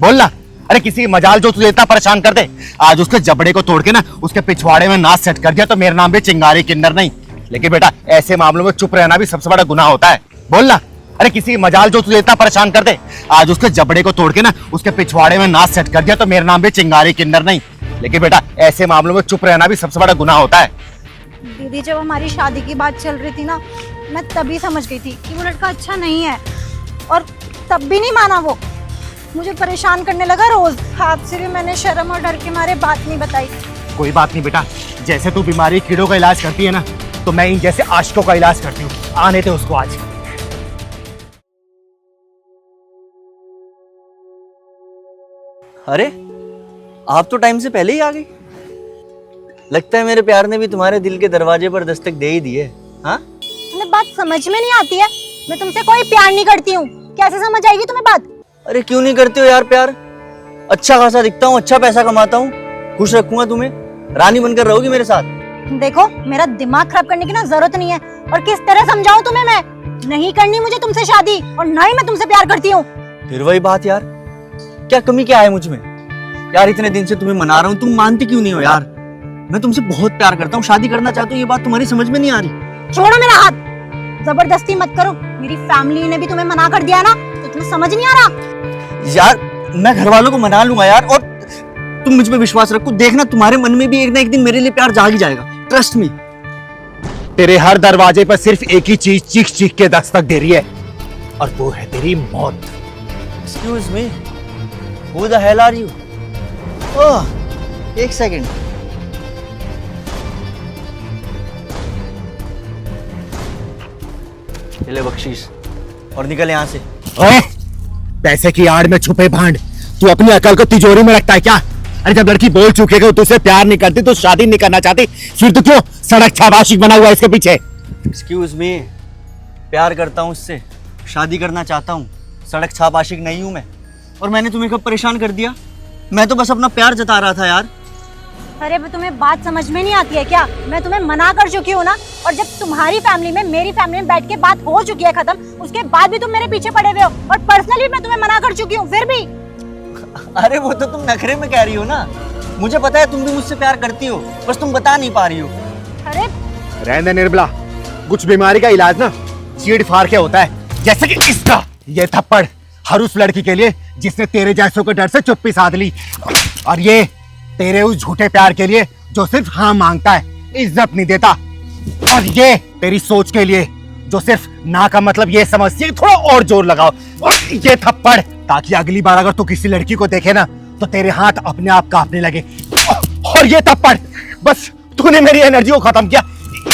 बोल ना। अरे किसी की मजाल जो तुझे इतना परेशान कर दे, आज उसके जबड़े को तोड़ के ना उसके पिछवाड़े में नाच सेट कर दिया तो मेरा नाम भी चिंगारी किन्नर नहीं। लेकिन बेटा ऐसे मामलों में चुप रहना भी सबसे बड़ा गुनाह होता है। बोल ना। अरे किसी की मजाल जो तुझे इतना परेशान कर दे, आज उसके जबड़े को तोड़ के ना उसके पिछवाड़े में नाच सेट कर दिया तो मेरा नाम भी चिंगारी किन्नर नहीं। लेकिन बेटा ऐसे मामलों में चुप रहना भी सबसे बड़ा गुनाह होता है। दीदी जब हमारी शादी की बात चल रही थी ना, मैं तभी समझ गई थी कि वो लड़का अच्छा नहीं है, और तब भी नहीं माना वो। मुझे परेशान करने लगा रोज। आपसे भी मैंने शर्म और डर के मारे बात नहीं बताई। कोई बात नहीं बेटा, जैसे तू बीमारी कीड़ों का इलाज करती है ना, तो मैं इन जैसे आशिकों का इलाज करती हूँ। आने थे उसको आज। अरे आप तो टाइम से पहले ही आ गई। लगता है मेरे प्यार ने भी तुम्हारे दिल के दरवाजे पर दस्तक दे ही दी है। हाँ, तुम्हें बात समझ में नहीं आती है? मैं तुमसे कोई प्यार नहीं करती हूँ, कैसे समझ आएगी तुम्हें बात? अरे क्यों नहीं करते हो यार प्यार? अच्छा खासा दिखता हूँ, अच्छा पैसा कमाता हूँ, खुश रखूंगा तुम्हें, रानी बनकर रहोगी मेरे साथ। देखो मेरा दिमाग खराब करने की ना जरूरत नहीं है। और किस तरह समझाऊं तुम्हें? मैं नहीं करनी मुझे तुमसे शादी, और ना ही मैं तुमसे प्यार करती हूँ। फिर वही बात यार, क्या कमी क्या है मुझ में? यार इतने दिन से तुम्हें मना रहा हूँ, तुम मानती क्यों नहीं हो यार? मैं तुमसे बहुत प्यार करता हूँ, शादी करना चाहता हूँ, ये बात तुम्हारी समझ में नहीं आ रही। छोड़ो मेरा हाथ, जबरदस्ती मत करो। मेरी फैमिली ने भी तुम्हें मना कर दिया ना, तो तुम्हें समझ नहीं आ रहा? यार मैं घर वालों को मना लूंगा यार, और तुम मुझ पे विश्वास रखो, देखना तुम्हारे मन में भी एक ना एक दिन मेरे लिए प्यार जाग ही जाएगा। Trust me. तेरे हर दरवाजे पर सिर्फ एक ही चीज चीख चीख के दस्तक दे रही है, और वो है तेरी मौत। Excuse me, who the hell are you? Oh, एक सेकंड। ले बख्शीश और निकल यहाँ से। ओए, पैसे की आड़ में छुपे भांड, तू अपनी अकल को तिजोरी में रखता है क्या? अरे जब लड़की बोल चुके कि तुझसे प्यार नहीं करती, तो शादी नहीं करना चाहती, फिर तू क्यों सड़क छाप बना हुआ है इसके पीछे? एक्सक्यूज मी, प्यार करता हूँ उससे, शादी करना चाहता हूँ, सड़क छाप आशिक नहीं हूँ मैं। और मैंने तुम्हें कब परेशान कर दिया? मैं तो बस अपना प्यार जता रहा था यार। अरे वो तुम्हें बात समझ में नहीं आती है क्या? मैं तुम्हें मना कर चुकी हूँ ना, और जब तुम्हारी फैमिली में मेरी फैमिली में बैठ के बात हो चुकी है खत्म, उसके बाद भी तुम मेरे पीछे पड़े हुए हो, और पर्सनली मैं तुम्हें मना कर चुकी हूँ फिर भी। अरे वो तो तुम नखरे में कह रही हो ना, मुझे पता है तुम भी मुझसे प्यार करती हो, बस तुम बता नहीं पा रही हो। अरे रहने निर्मला, कुछ बीमारी का इलाज ना चीड़ फाड़ के होता है, जैसे कि इसका ये थप्पड़ हर उस लड़की के लिए जिसने तेरे जैसों के डर से चुप्पी साध ली, और ये तेरे उस झूठे प्यार के लिए जो सिर्फ हाँ मांगता है, इज्जत नहीं देता, और ये तेरी सोच के लिए जो सिर्फ ना का मतलब ये समझती है थोड़ा और जोर लगाओ। और ये थप्पड़ ताकि अगली बार अगर तू किसी लड़की को देखे ना, तो तेरे हाथ अपने आप कांपने लगे। और ये थप्पड़ बस तूने मेरी एनर्जी को खत्म किया,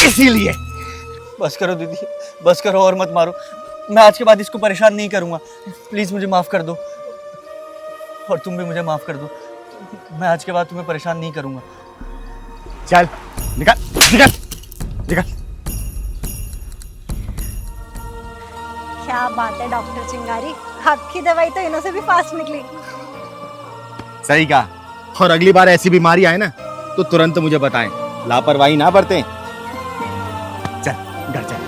इसीलिए। बस करो दीदी, बस करो और मत मारो। मैं आज के बाद इसको परेशान नहीं करूंगा, प्लीज मुझे माफ कर दो, और तुम भी मुझे माफ कर दो। मैं आज के बाद तुम्हें परेशान नहीं करूंगा। चल निकल निकल निकल। क्या बात है डॉक्टर चिंगारी, आपकी दवाई तो इन्हों से भी फास्ट निकली। सही कहा, और अगली बार ऐसी बीमारी आए ना तो तुरंत मुझे बताएं, लापरवाही ना बरतें। चल घर चल।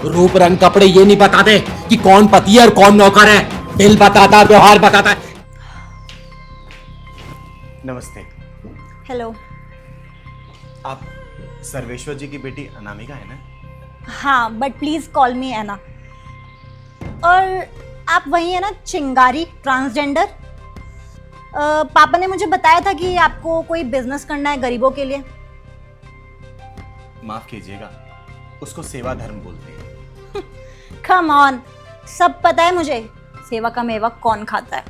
रूप रंग कपड़े ये नहीं बताते कि कौन पति है और कौन नौकर है, दिल बताता, व्यवहार बताता है। नमस्ते। हेलो। आप सर्वेश्वर जी की बेटी अनामिका है ना? हाँ, बट प्लीज कॉल मी एना। और आप वही है ना, चिंगारी ट्रांसजेंडर? पापा ने मुझे बताया था कि आपको कोई बिजनेस करना है गरीबों के लिए। माफ कीजिएगा, उसको सेवा धर्म बोलते हैं। कम ऑन, सब पता है मुझे, सेवा का मेवा कौन खाता है।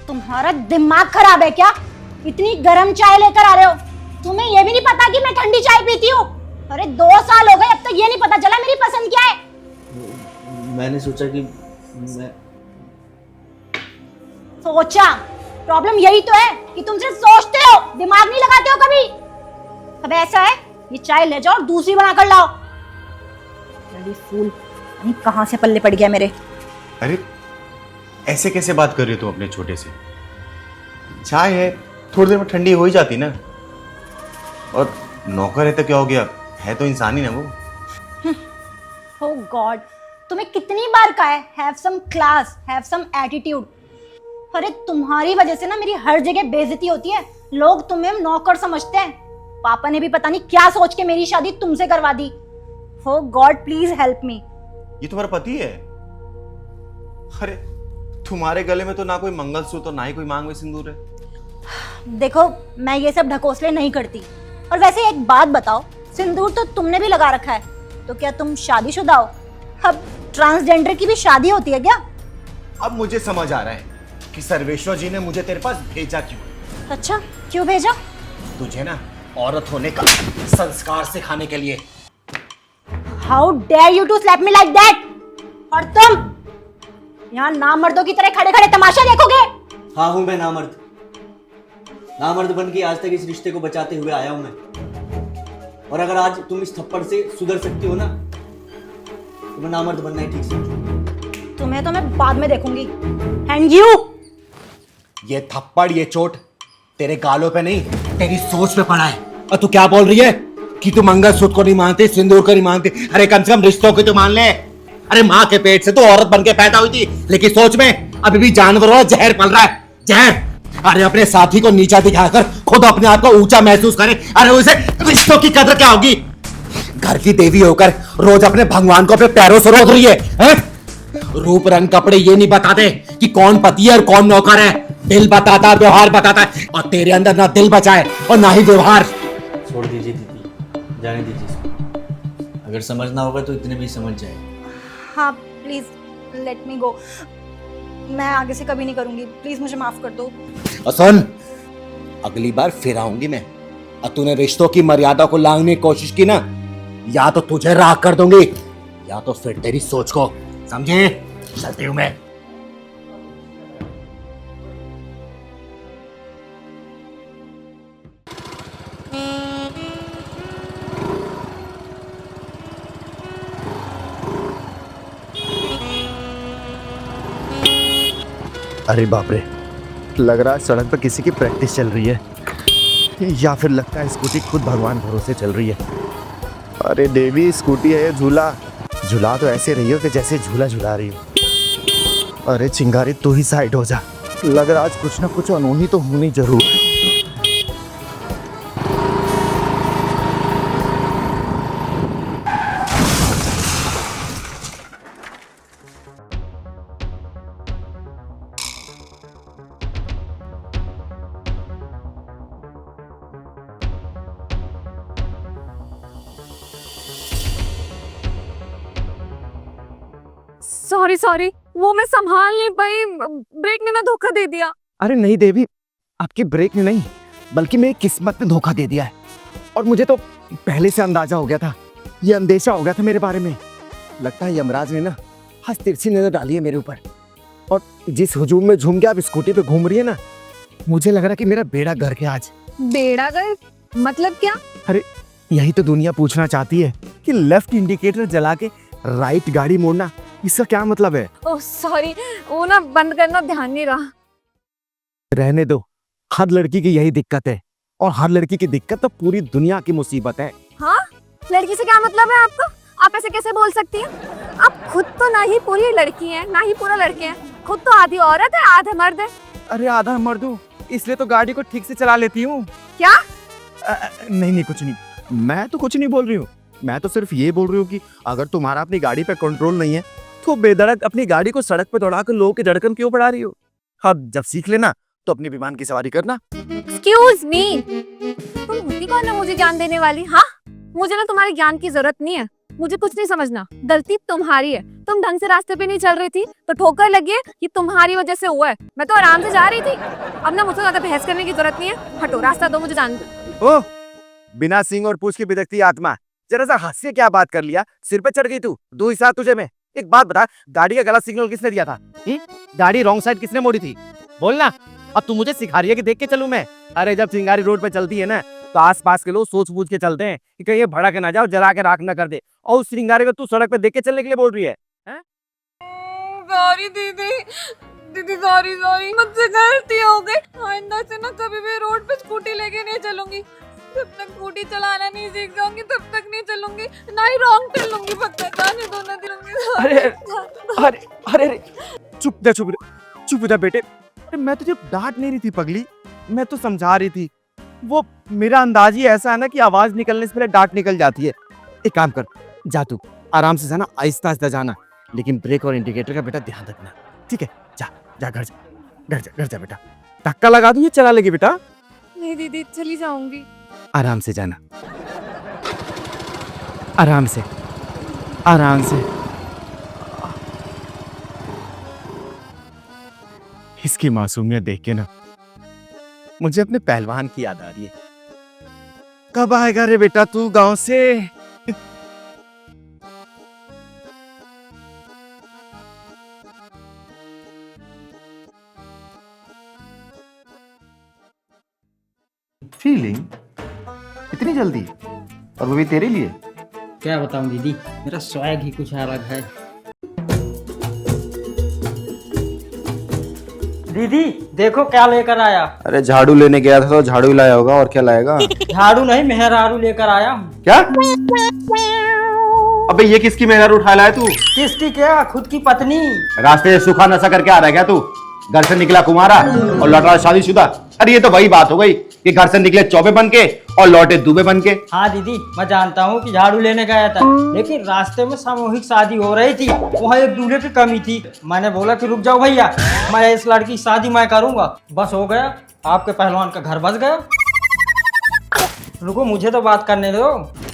तुम्हारा दिमाग खराब है क्या? इतनी गर्म चाय लेकर आ रहे हो, तुम्हें ये भी नहीं पता कि मैं ठंडी चाय पीती हूँ? अरे 2 साल हो गए, अब तक ये नहीं पता चला मेरी पसंद क्या है। मैंने सोचा कि मैं सोचा? प्रॉब्लम यही तो है कि तुम सिर्फ सोचते हो, दिमाग नहीं लगाते हो कभी। अब ऐसा है, ये चाय ले जाओ और दूसरी बना कर लाओ। बड़ी फूल, नहीं कहां से पल्ले पड़ गया मेरे। अरे ऐसे कैसे बात कर रही हो तुम अपने छोटे से? चाय है, थोड़ी देर में ठंडी हो ही जाती ना। और नौकर है तो क्या हो गया, है तो इंसान ही ना वो। Oh God, तुम्हें कितनी बार कहा है have some class, have some attitude. अरे तुम्हारी वजह से ना मेरी हर जगह बेइज्जती होती है, लोग तुम्हें नौकर समझते हैं। पापा ने भी पता नहीं क्या सोच के मेरी शादी तुमसे करवा दी। Oh God, please help me. ये तुम्हारा पति है? अरे तुम्हारे गले में तो ना कोई मंगलसूत्र ना ही कोई मांग में सिंदूर है। देखो मैं ये सब ढकोसले नहीं करती। और वैसे एक बात बताओ, सिंदूर तो तुमने भी लगा रखा है, तो क्या तुम शादीशुदा हो? अब ट्रांसजेंडर की भी शादी होती है क्या? अब मुझे समझ आ रहा है कि सर्वेश्वर जी ने मुझे तेरे पास भेजा क्यों। अच्छा, क्यों भेजा? तुझे ना औरत होने का संस्कार सिखाने के लिए। How dare you to slap me like that. और तुम यहाँ नामर्दों की तरह खड़े खड़े तमाशा देखोगे? हाँ हूँ मैं नामर्द। नामर्द बन के आज तक इस रिश्ते को बचाते हुए आया हूं मैं। और अगर आज तुम इस थप्पड़ से सुधर सकती हो ना, तो मैं नामर्द बनना ही ठीक समझूं। तुम्हें तो मैं बाद में देखूंगी। एंड यू, ये थप्पड़ ये चोट तेरे गालों पे नहीं, तेरी सोच पे पड़ा है। और तू क्या बोल रही है कि तू मंगलसूत्र को नहीं मानती, सिंदूर को नहीं मानती? अरे कम से कम रिश्तों को तो मान ले। अरे माँ के पेट से तो औरत बन के पैदा हुई थी, लेकिन सोच में अभी भी जानवरों का जहर पल रहा है, जहर। अरे अपने साथी को नीचा दिखाकर खुद अपने आप को ऊंचा महसूस करे। अरे उसे रिश्तों की कदर क्या होगी? घर की देवी होकर रोज अपने भगवान को अपने पैरों से रोक रही है, हैं? रूप रंग कपड़े ये नहीं बताते कि कौन पति है और कौन नौकर है। दिल बताता है, व्यवहार बताता है। और तेरे अंदर ना दिल बचा है और ना ही व्यवहार। छोड़ दीजिए दीदी, जाने दीजिए इसको। अगर समझना होगा तो इतने भी समझ जाए। हाँ प्लीज लेट मी गो। मैं आगे से कभी नहीं करूंगी, प्लीज मुझे माफ कर दो। और सुन, अगली बार फिर आऊंगी मैं, और तूने रिश्तों की मर्यादा को लांघने की कोशिश की ना, या तो तुझे राख कर दूंगी या तो फिर तेरी सोच को। समझे? चलती हूं मैं। अरे बाप रे, लग रहा है सड़क पर किसी की प्रैक्टिस चल रही है, या फिर लगता है स्कूटी खुद भगवान भरोसे चल रही है। अरे देवी, स्कूटी है झूला, झूला तो ऐसे रही हो कि जैसे झूला झूला रही हो। अरे चिंगारी तू ही साइड हो जा, लग रहा आज कुछ ना कुछ अनहोनी तो होनी जरूर। सॉरी सॉरी, वो मैं संभाल नहीं पाई, ब्रेक ने ना धोखा दे दिया। अरे नहीं देवी, आपकी ब्रेक ने नहीं बल्कि मेरी किस्मत ने धोखा दे दिया है। और मुझे तो पहले से अंदाजा हो गया था, ये अंदेशा हो गया था मेरे बारे में। लगता है यमराज ने ना हंस तिरछी नजर डाली है मेरे ऊपर। और जिस हुजूम में झूम के आप स्कूटी पे घूम रही है ना, मुझे लग रहा है कि मेरा बेड़ा गर्क है आज। बेड़ा गर्क मतलब क्या? अरे यही तो दुनिया पूछना चाहती है कि लेफ्ट इंडिकेटर जला के राइट गाड़ी मोड़ना, इसका क्या मतलब है? ओह सॉरी, वो ना बंद करना ध्यान नहीं रहा। रहने दो, हर लड़की की यही दिक्कत है, और हर लड़की की दिक्कत तो पूरी दुनिया की मुसीबत है। हाँ, लड़की से क्या मतलब है आपका? आप ऐसे कैसे बोल सकती हैं? आप खुद तो ना ही पूरी लड़की हैं, ना ही पूरा लड़के हैं। खुद तो आधी औरत है, आधा मर्द है। अरे आधा मर्द हूँ, इसलिए तो गाड़ी को ठीक से चला लेती हूँ। क्या? नहीं कुछ नहीं, मैं तो कुछ नहीं बोल रही हूँ। मैं तो सिर्फ ये बोल रही हूँ कि अगर तुम्हारा अपनी गाड़ी पे कंट्रोल नहीं है तो बेधड़क अपनी गाड़ी को सड़क पे दौड़ाकर लोगों की धड़कन क्यों बढ़ा रही हो? अब जब सीख लेना तो अपनी विमान की सवारी करना। एक्सक्यूज मी, तुम होती कौन है मुझे ज्ञान देने वाली? हाँ, मुझे ना तुम्हारे ज्ञान की जरूरत नहीं है। मुझे कुछ नहीं समझना, गलती तुम्हारी है। तुम ढंग से रास्ते पे नहीं चल रही थी तो ठोकर लगी है, ये तुम्हारी वजह से हुआ है। मैं तो आराम से जा रही थी। अब ना मुझसे ज्यादा बहस करने की जरूरत नहीं है, हटो, रास्ता दो, मुझे जान दो। ओह, बिना सींग और पूछ की बिदकती आत्मा, जरा सा हंस के क्या बात कर लिया? सिर पे चढ़ गई तू, दो ही साथ तुझे में। एक बात बता, गाड़ी का गलत सिग्नल किसने दिया था? गाड़ी रॉन्ग साइड किसने मोड़ी थी? बोलना। अब तू मुझे सिखा रही है कि देख के चलूं मैं? अरे जब चिंगारी रोड पे चलती है ना, तो आसपास के लोग सोच बूझ के चलते हैं कि कहीं ये भड़क ना जाओ, जला के राख ना कर दे। और उस चिंगारी को तू सड़क पे देख के चलने के लिए बोल रही है? सॉरी दीदी, दीदी सॉरी, मुझसे गलती हो गई। आइंदा से ना कभी भी रोड पे स्कूटी लेके नहीं चलूंगी। जब तक स्कूटी चलाना नहीं सीख जाऊंगी तब तक नहीं चलूंगी, ना ही रॉन्ग टर्न लूंगी। पक्का जाने दो ना दिलूंगी। अरे अरे अरे अरे चुप जा बेटे। अरे मैं तुझे डांट नहीं रही थी पगली, मैं तो समझा रही थी। वो मेरा अंदाज ही ऐसा है ना कि आवाज निकलने से पहले डांट निकल जाती है। एक काम कर, जा तू आराम से जाना, आहिस्ता आहिस्ता जाना, लेकिन ब्रेक और इंडिकेटर का बेटा ध्यान रखना, ठीक है? जा जा घर जा बेटा। धक्का लगा दूं ये चला लेगी बेटा। नहीं दीदी, चली जाऊंगी। आराम से जाना, आराम से आराम से। इसकी मासूमियत देख के ना मुझे अपने पहलवान की याद आ रही है। कब आएगा रे बेटा तू गांव से? फीलिंग इतनी जल्दी, और वो भी तेरे लिए? क्या बताऊं दीदी, मेरा स्वैग ही कुछ अलग है। दीदी देखो क्या लेकर आया। अरे झाड़ू लेने गया था तो झाड़ू ही लाया होगा, और क्या लाएगा? झाड़ू नहीं, मेहरारू लेकर आया हूँ। क्या? अबे ये किसकी मेहरारू उठा लाया तू? किसकी क्या, खुद की पत्नी। रास्ते से सूखा नशा करके आ रहा है क्या तू? घर से निकला कुमारा और लौटा शादीशुदा? अरे ये तो वही बात हो गई कि घर से निकले चौबे बन के और लौटे दूबे बन के। हाँ दीदी, मैं जानता हूँ कि झाड़ू लेने गया था, लेकिन रास्ते में सामूहिक शादी हो रही थी, वहाँ एक दूल्हे की कमी थी। मैंने बोला कि रुक जाओ भैया, मैं इस लड़की की शादी मैं करूंगा। बस हो गया, आपके पहलवान का घर बस गया। रुको, मुझे तो बात करने दो।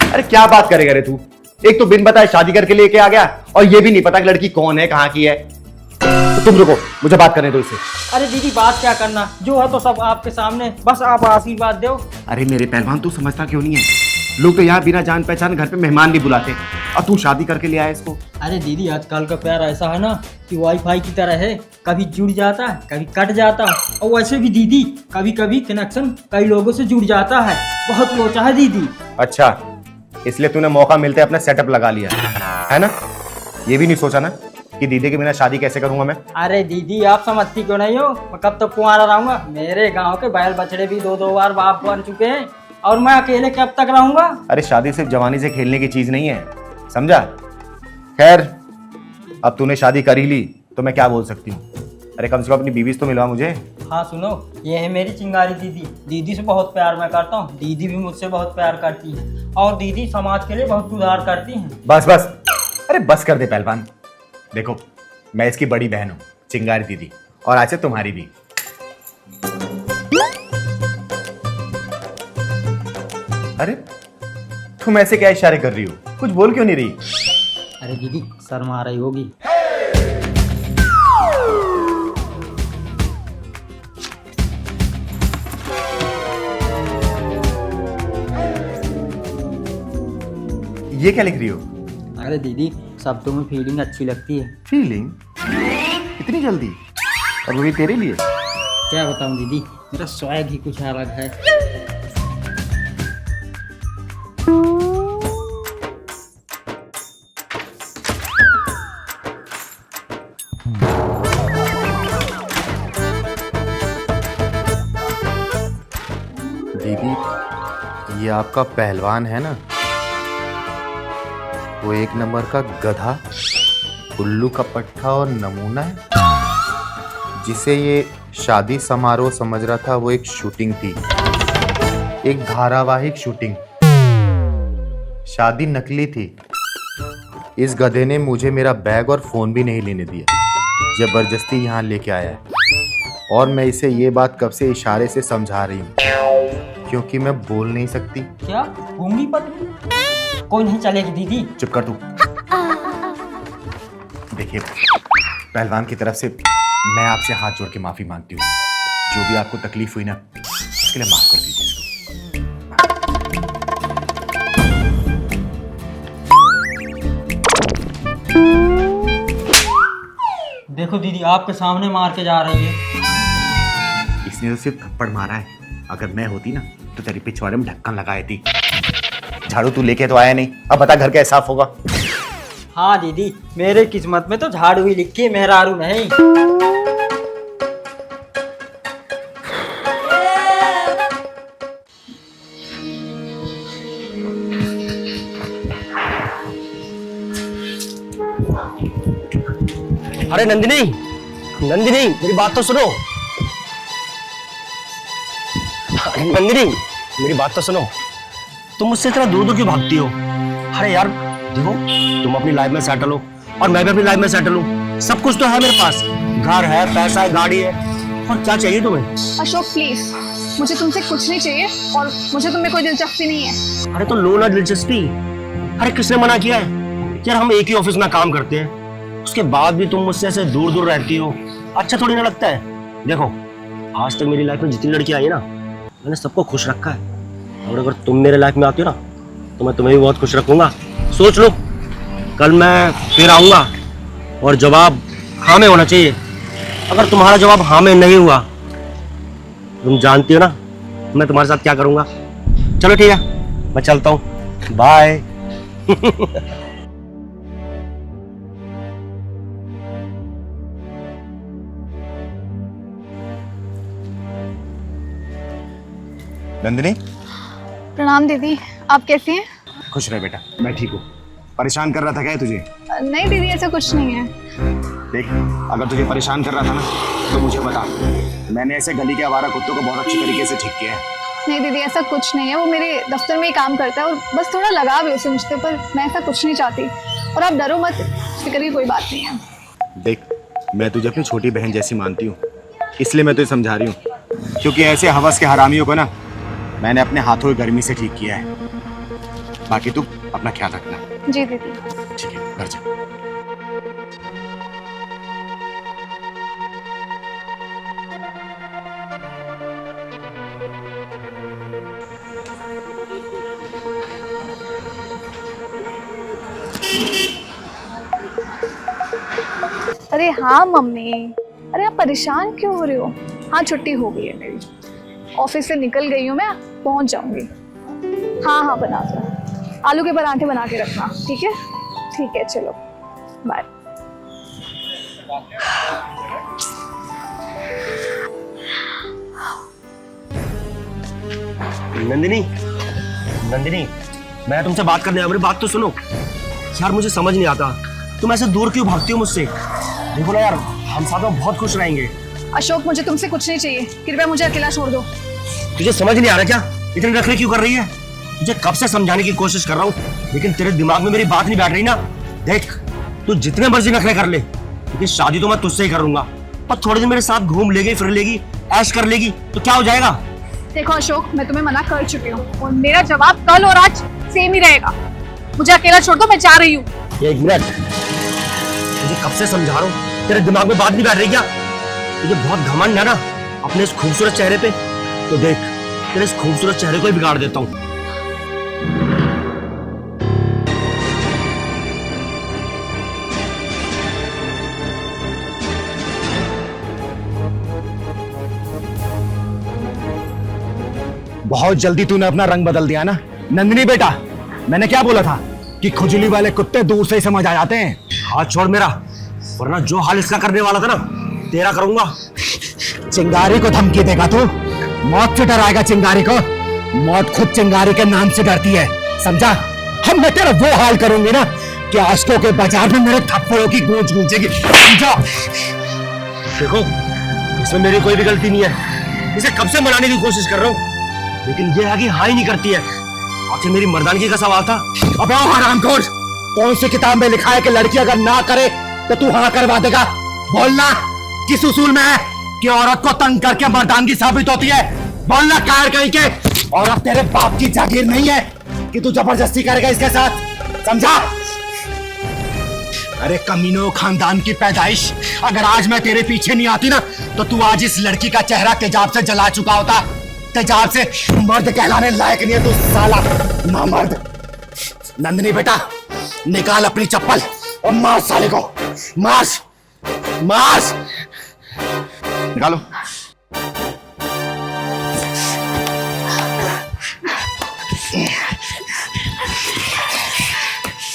अरे क्या बात करेगा रे तू? एक तो बिन बताए शादी करके लेके आ गया और ये भी नहीं पता कि लड़की कौन है, कहाँ की है। तो तुम रुको, मुझे बात करने दो इससे। अरे दीदी बात क्या करना, जो है तो सब आपके सामने, बस आप आशीर्वाद दो। अरे मेरे पहलवान, तू समझता क्यों नहीं है? लोग तो यहाँ बिना जान पहचान घर पे मेहमान नहीं बुलाते, और तू शादी करके ले आया इसको। अरे दीदी आजकल का प्यार ऐसा है ना कि वाईफाई की तरह है, कभी जुड़ जाता है कभी कट जाता है। और वैसे भी दीदी कभी कभी कनेक्शन कई लोगों से जुड़ जाता है, बहुत लोचा है दीदी। अच्छा, इसलिए तूने मौका मिलते अपना सेटअप लगा लिया है ना? ये भी नहीं सोचा ना कि दीदी के बिना शादी कैसे करूंगा मैं? अरे दीदी आप समझती क्यों नहीं हो, मैं कब तक कुंवारा रहूंगा। मेरे गांव के बैल बछड़े भी दो बार बाप बन चुके हैं, और मैं अकेले कब तक रहूंगा। अरे शादी सिर्फ जवानी से खेलने की चीज नहीं है, समझा? खैर, अब तूने शादी कर ही ली तो मैं क्या बोल सकती हूँ? अरे कम से कम अपनी बीवी से तो मिलवा मुझे। हाँ सुनो, ये है मेरी चिंगारी दीदी। दीदी से बहुत प्यार मैं करता हूँ, दीदी भी मुझसे बहुत प्यार करती है, और दीदी समाज के लिए बहुत सुधार करती हैं। बस बस, अरे बस कर दे पहलवान। देखो, मैं इसकी बड़ी बहन हूँ चिंगारी दीदी, और आज से तुम्हारी भी। अरे तुम ऐसे क्या इशारे कर रही हो? कुछ बोल क्यों नहीं रही? अरे दीदी शर्मा रही होगी। ये क्या लिख रही हो? अरे दीदी शब्दों में फीलिंग अच्छी लगती है। फीलिंग इतनी जल्दी, और वो भी तेरे लिए? क्या बताऊं दीदी, मेरा स्वैग ही कुछ अलग है। दीदी ये आपका पहलवान है ना, वो एक नंबर का गधा, उल्लू का पट्टा और नमूना है। जिसे ये शादी समारोह समझ रहा था वो एक शूटिंग थी, एक धारावाहिक शूटिंग। शादी नकली थी। इस गधे ने मुझे मेरा बैग और फोन भी नहीं लेने दिया, जबरदस्ती यहाँ लेके आया है। और मैं इसे ये बात कब से इशारे से समझा रही हूँ, क्योंकि मैं बोल नहीं सकती। क्या गूंगी पत्नी? कोई नहीं चलेगी दीदी। चुप कर तू। देखिए पहलवान की तरफ से मैं आपसे हाथ जोड़ के माफी मांगती हूँ। जो भी आपको तकलीफ हुई ना, उसके लिए माफ कर दीजिए इसको। देखो दीदी आपके सामने मार के जा रही है। इसने तो सिर्फ थप्पड़ मारा है, अगर मैं होती ना तो तेरी पिछवाड़े में ढक्कन लगाई थी। झाड़ू तू लेके तो आया नहीं, अब बता घर कैसा साफ होगा? हाँ दीदी, मेरे किस्मत में तो झाड़ू ही लिखी है, मेहरारू नहीं। अरे नंदिनी, नंदिनी मेरी बात तो सुनो। अरे नंदिनी मेरी बात तो सुनो। तुम मुझसे इतना दूर दूर क्यों भागती हो? अरे यार देखो, तुम अपनी लाइफ में सेटल हो और मैं भी अपनी लाइफ में सेटल हूँ। सब कुछ तो है मेरे पास, घर है, पैसा है, गाड़ी है, और क्या चाहिए तुम्हें? अशोक प्लीज, मुझे तुमसे कुछ नहीं चाहिए और मुझे तुम्हें कोई दिलचस्पी नहीं है। अरे तो लो ना दिलचस्पी। अरे किसने मना किया है? यार हम एक ही ऑफिस में काम करते हैं, उसके बाद भी तुम मुझसे ऐसे दूर दूर रहती हो, अच्छा थोड़ी ना लगता है? देखो आज तक मेरी लाइफ में जितनी लड़कियां आई ना, मैंने सबको खुश रखा है, और अगर तुम मेरे लाइफ में आती हो ना तो मैं तुम्हें भी बहुत खुश रखूंगा। सोच लो, कल मैं फिर आऊंगा और जवाब हाँ में होना चाहिए। अगर तुम्हारा जवाब हाँ में नहीं हुआ, तुम जानती हो ना मैं तुम्हारे साथ क्या करूंगा। चलो ठीक है, मैं चलता हूँ, बाय। नंदिनी, प्रणाम दीदी, आप कैसी हैं? खुश रहे बेटा, मैं ठीक हूँ। परेशान कर रहा था क्या ये तुझे? नहीं दीदी, ऐसा कुछ नहीं है। देख, अगर तुझे परेशान कर रहा था ना तो मुझे बता, मैंने ऐसे गली के आवारा कुत्तों को बहुत अच्छी तरीके से ठीक किया है। नहीं दीदी, ऐसा कुछ नहीं है, वो मेरे दफ्तर में ही काम करता है और बस थोड़ा लगाव है उसे मुझसे, पर मैं ऐसा कुछ नहीं चाहती। और आप डरो मत, फिक्र की कोई बात नहीं है। देख, मैं तुझे अपनी छोटी बहन जैसी मानती हूँ, इसलिए मैं तुझे समझा रही हूँ, क्योंकि ऐसे हवस के हरामियों को ना मैंने अपने हाथों की गर्मी से ठीक किया है। बाकी तू अपना ख्याल रखना। जी दीदी। ठीक है, घर जा। अरे हाँ मम्मी, अरे आप परेशान क्यों हो रहे हो? हाँ छुट्टी हो गई है मेरी, ऑफिस से निकल गई हूँ, मैं पहुँच जाऊँगी। हाँ हाँ बना दो, आलू के पराठे बना के रखना, ठीक है? ठीक है, चलो बाय। नंदिनी, नंदिनी मैं तुमसे बात करने आया, मेरी बात तो सुनो यार। मुझे समझ नहीं आता तुम ऐसे दूर क्यों भागती हो मुझसे। देखो ना यार, हम साथ में बहुत खुश रहेंगे। अशोक मुझे तुमसे कुछ नहीं चाहिए, कृपया मुझे अकेला छोड़ दो। तुझे समझ नहीं आ रहा क्या? इतनी नखरे क्यों कर रही है? तुझे कब से समझाने की कोशिश कर रहा हूँ, लेकिन तेरे दिमाग में मेरी बात नहीं बैठ रही ना। देख, तू जितने मर्जी नखरे कर ले, लेकिन शादी तो मैं तुझसे ही करूंगा। पर थोड़े दिन मेरे साथ घूम लेगी, फिर लेगी, ऐश कर लेगी, तो क्या हो जाएगा? देखो अशोक, मैं तुम्हें मना कर चुकी हूँ और मेरा जवाब कल और आज सेम ही रहेगा। मुझे अकेला छोड़ दो, मैं जा रही हूँ। एक मिनट, तुझे कब से समझा रहा हूँ, तेरे दिमाग में बात नहीं बैठ रही क्या? तुझे बहुत घमंड है ना अपने इस खूबसूरत चेहरे पे, तो देख तेरे इस खूबसूरत चेहरे को ही बिगाड़ देता हूँ। बहुत जल्दी तूने अपना रंग बदल दिया ना नंदिनी बेटा। मैंने क्या बोला था कि खुजली वाले कुत्ते दूर से ही समझ आ जाते हैं। हाथ छोड़ मेरा, वरना जो हाल इसका करने वाला था ना, तेरा करूंगा। चिंगारी को धमकी देगा तू? मौत से डराएगा चिंगारी को? मौत खुद चिंगारी के नाम से डरती है, समझा? हम मैं तेरा वो हाल करूंगी ना कि आशिकों के बाजार में मेरे थप्पड़ों की गूंज गूंजेगी, समझा? देखो, इसमें मेरी कोई भी गलती नहीं है, इसे कब से मनाने की कोशिश कर रहा हूँ, लेकिन ये है कि हाँ ही नहीं करती है। आखिर मेरी मर्दानगी का सवाल था। अब आओ हरामखोर, कौन सी किताब में लिखा है कि लड़की अगर ना करे तो तू हाँ करवा देगा? बोलना, किस उसूल में है कि औरत को तंग करके मर्दानगी साबित होती है? बोलना कायर कहीं के। औरत तेरे बाप की जागीर नहीं है कि तू जबरदस्ती करेगा इसके साथ, समझा? अरे कमीनों, खानदान की पैदाइश, अगर आज मैं तेरे पीछे नहीं आती ना तो तू आज इस लड़की का चेहरा तेजाब से जला चुका होता। तेजाब से मर्द कहलाने लायक नहीं है तू साला नामर्द। नंदिनी बेटा, निकाल अपनी चप्पल और मार साले को, मार मार। निकालो।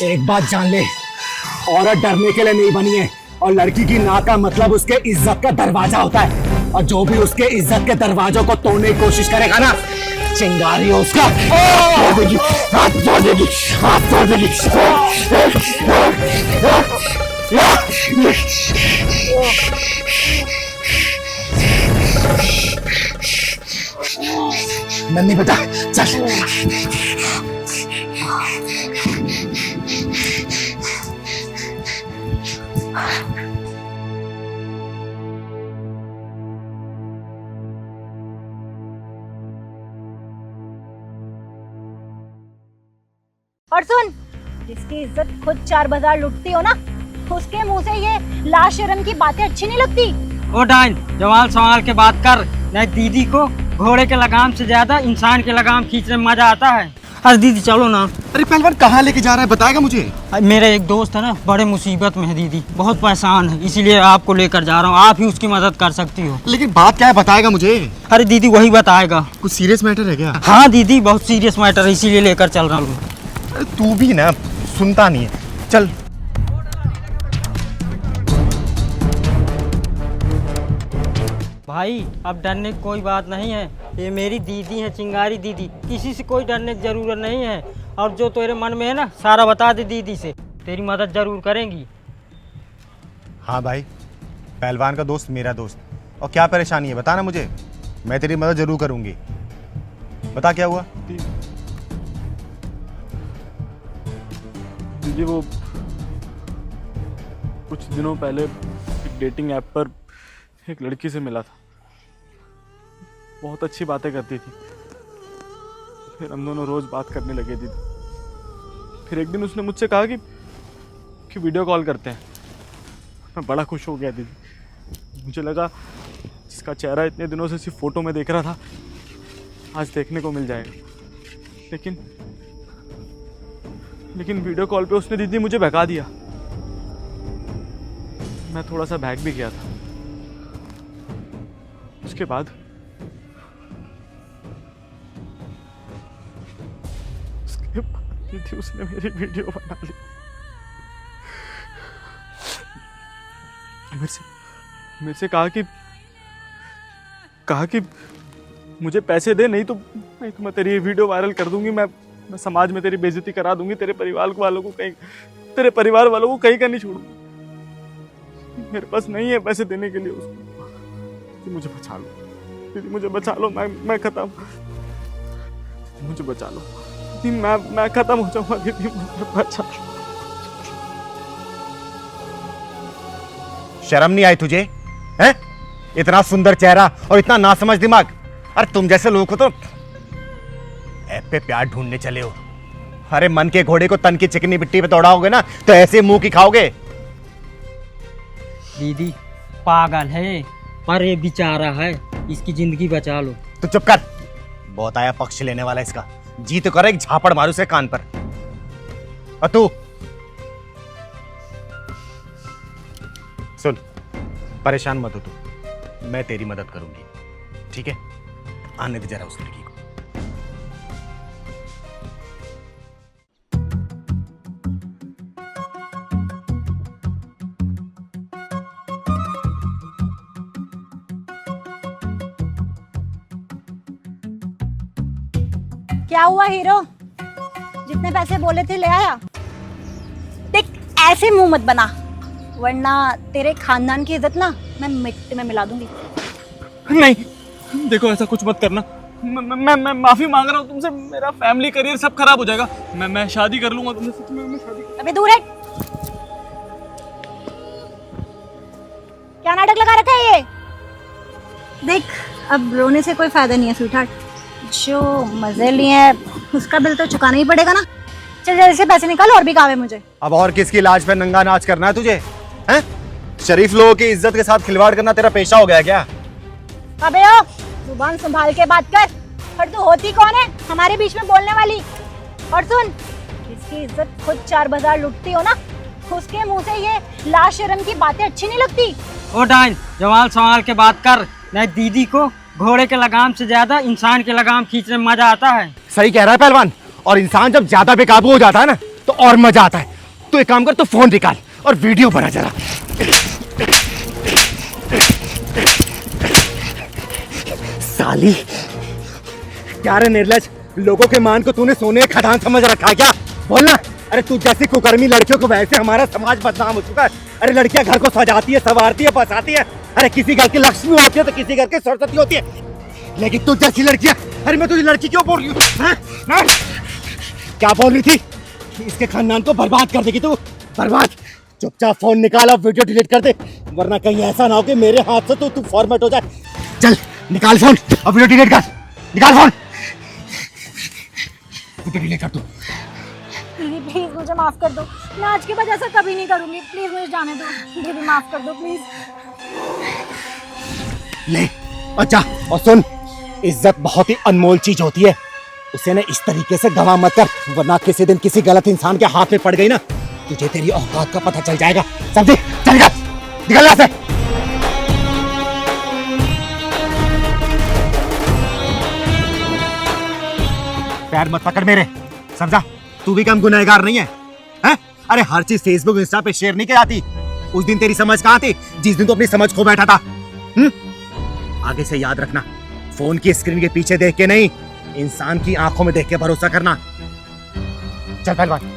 एक बात जान ले, औरत डरने के लिए नहीं बनी है, और लड़की की नाक का मतलब उसके इज्जत का दरवाजा होता है, और जो भी उसके इज्जत के दरवाजों को तोड़ने की कोशिश करेगा ना, चिंगारी उसका हाथ तोड़ देगी, हाथ तोड़ देगी। नन्ही बेटा चल। और सुन, जिसकी इज्जत खुद 4 बाजार लुटती हो ना, उसके मुंह से ये लाशरम की बातें अच्छी नहीं लगती। ओ डाइन, जवाल संभाल के बात कर। नहीं, दीदी को घोड़े के लगाम से ज्यादा इंसान के लगाम खींचने में मजा आता है। अरे दीदी चलो ना। अरे पहलवान कहाँ लेके जा रहा है, बताएगा मुझे? मेरे एक दोस्त है ना, बड़े मुसीबत में है दीदी, बहुत परेशान है, इसीलिए आपको लेकर जा रहा हूँ। आप ही उसकी मदद कर सकती हो। लेकिन बात क्या है, बताएगा मुझे? अरे दीदी वही बताएगा। कुछ सीरियस मैटर है क्या? हाँ दीदी, बहुत सीरियस मैटर है, इसीलिए लेकर चल रहा हूँ। अरे तू भी ना सुनता नहीं है, चल। भाई अब डरने की कोई बात नहीं है, ये मेरी दीदी है, चिंगारी दीदी, किसी से कोई डरने की जरूरत नहीं है। और जो तेरे मन में है ना, सारा बता दे दीदी से, तेरी मदद जरूर करेंगी। हाँ भाई, पहलवान का दोस्त मेरा दोस्त। और क्या परेशानी है बता ना मुझे, मैं तेरी मदद जरूर करूंगी। बता क्या हुआ? दीदी वो कुछ दिनों पहले एक डेटिंग ऐप पर एक लड़की से मिला था। बहुत अच्छी बातें करती थी, फिर हम दोनों रोज बात करने लगे दीदी। फिर एक दिन उसने मुझसे कहा कि वीडियो कॉल करते हैं। मैं बड़ा खुश हो गया दीदी, मुझे लगा जिसका चेहरा इतने दिनों से सिर्फ फोटो में देख रहा था, आज देखने को मिल जाएगा। लेकिन वीडियो कॉल पे उसने दीदी मुझे बहका दिया। मैं थोड़ा सा बहक भी गया था। उसके बाद दीदी उसने मेरी वीडियो बना ली। मेरे से कहा कि मुझे पैसे दे, नहीं तो मैं तेरी वीडियो वायरल कर दूंगी। मैं समाज में तेरी बेइज्जती करा दूंगी, तेरे परिवार वालों को कहीं का नहीं छोड़ूंगी। मेरे पास नहीं है पैसे देने के लिए उसको। दीदी मुझे बचा लो, दीदी मुझे बचा लो, मैं खत्म। मुझे बचा लो दीदी, मैं खत्म हो जाऊंगा दीदी, मुझे बचा लो। शर्म नहीं आई तुझे? हैं? इतना सुंदर चेहरा और इतना नासमझ दिमाग। अरे तुम जैसे लोगों को तो ऐप पे प्यार ढूंढने चले हो। अरे मन के घोड़े को तन की चिकनी मिट्टी पे दौड़ाओगे ना तो ऐसे मुंह की खाओगे। दीदी पागल है, पर ये बेचारा है, इसकी जिंदगी बचा लो। तो चुप कर, बहुत आया पक्ष लेने वाला इसका। जी तो कर एक झापड़ मारू से कान पर। और तू सुन, परेशान मत हो तू, मैं तेरी मदद करूंगी, ठीक है? आने दे जरा उस लड़की को। क्या हुआ हीरो, जितने पैसे बोले थे ले आया? देख ऐसे मुंह मत बना, वरना तेरे खानदान की इज्जत ना मैं मिट्टी में मिला दूंगी। नहीं देखो, ऐसा कुछ मत करना। मैं माफी मांग रहा हूँ तुमसे। मेरा फैमिली करियर सब खराब हो जाएगा। मैं शादी कर लूंगा तुमसे, सच में मैं शादी। अबे दूर हट, क्या नाटक लगा रखा है ये? देख अब रोने से कोई फायदा नहीं है स्वीटहार्ट, जो मजे लिए हैं उसका बिल तो चुकाना ही पड़ेगा ना। चल जल्दी से पैसे निकाल, और भी काम है मुझे। अब और किसकी लाज पे नंगा नाच करना है तुझे? हैं? शरीफ लोगों की इज्जत के साथ खिलवाड़ करना तेरा पेशा हो गया क्या? अबे ओ, जुबान संभाल के बात कर। और तू होती कौन है हमारे बीच में बोलने वाली? और सुन, जिसकी इज्जत खुद 4 बाजार लुटती हो ना, उसके मुंह से ये लाशरम की बातें अच्छी नहीं लगती। ओ डाइन, जवाल संभाल के बात कर। नहीं, दीदी को घोड़े के लगाम से ज्यादा इंसान के लगाम खींचने में मजा आता है। सही कह रहा है पहलवान। और इंसान जब ज्यादा बेकाबू हो जाता है ना तो और मजा आता है। तो एक काम कर, तो फोन निकाल और वीडियो बना जरा। साली, क्या रे निर्लज, लोगों के मान को तूने सोने का खदान समझ रखा है क्या? बोलना। अरे तू जैसी कुकर्मी लड़कियों को वैसे हमारा समाज बदनाम हो चुका है। अरे लड़कियां घर को सजाती है, संवारती है, बसाती है। अरे किसी घर की लक्ष्मी होती है तो किसी घर की सरस्वती होती है, लेकिन तू जैसी लड़कियां, अरे मैं तुझे लड़की क्यों बोल रही हूँ? क्या बोल रही थी? इसके खानदान को बर्बाद कर देगी तू, बर्बाद। चुपचाप फोन निकाल और वीडियो डिलीट कर दे, वरना कहीं ऐसा ना हो कि मेरे हाथ से तो तू फॉर्मेट हो जाए। चल निकाल फोन और वीडियो डिलीट कर, निकाल फोन, वीडियो डिलीट कर तू। दीदी प्लीज मुझे माफ कर दो, मैं आज के बाद ऐसा कभी नहीं करूंगी। प्लीज मुझे जाने दो दीदी, माफ कर दो प्लीज। ले अच्छा, और सुन, इज्जत बहुत ही अनमोल चीज होती है, उसे ना इस तरीके से गवा मत कर, वरना किसी दिन किसी गलत इंसान के हाथ में पड़ गई ना, तुझे तेरी औकात का पता चल जाएगा। समझे? चल निकल यहाँ से। पैर मत पकड़ मेरे, समझा? तू भी कम गुनहगार नहीं है, हैं? अरे हर चीज फेसबुक इंस्टा पे शेयर नहीं की जाती। उस दिन तेरी समझ कहाँ थी जिस दिन तू अपनी समझ खो बैठा था? आगे से याद रखना, फोन की स्क्रीन के पीछे देख के नहीं, इंसान की आंखों में देख के भरोसा करना। चल पहलवान।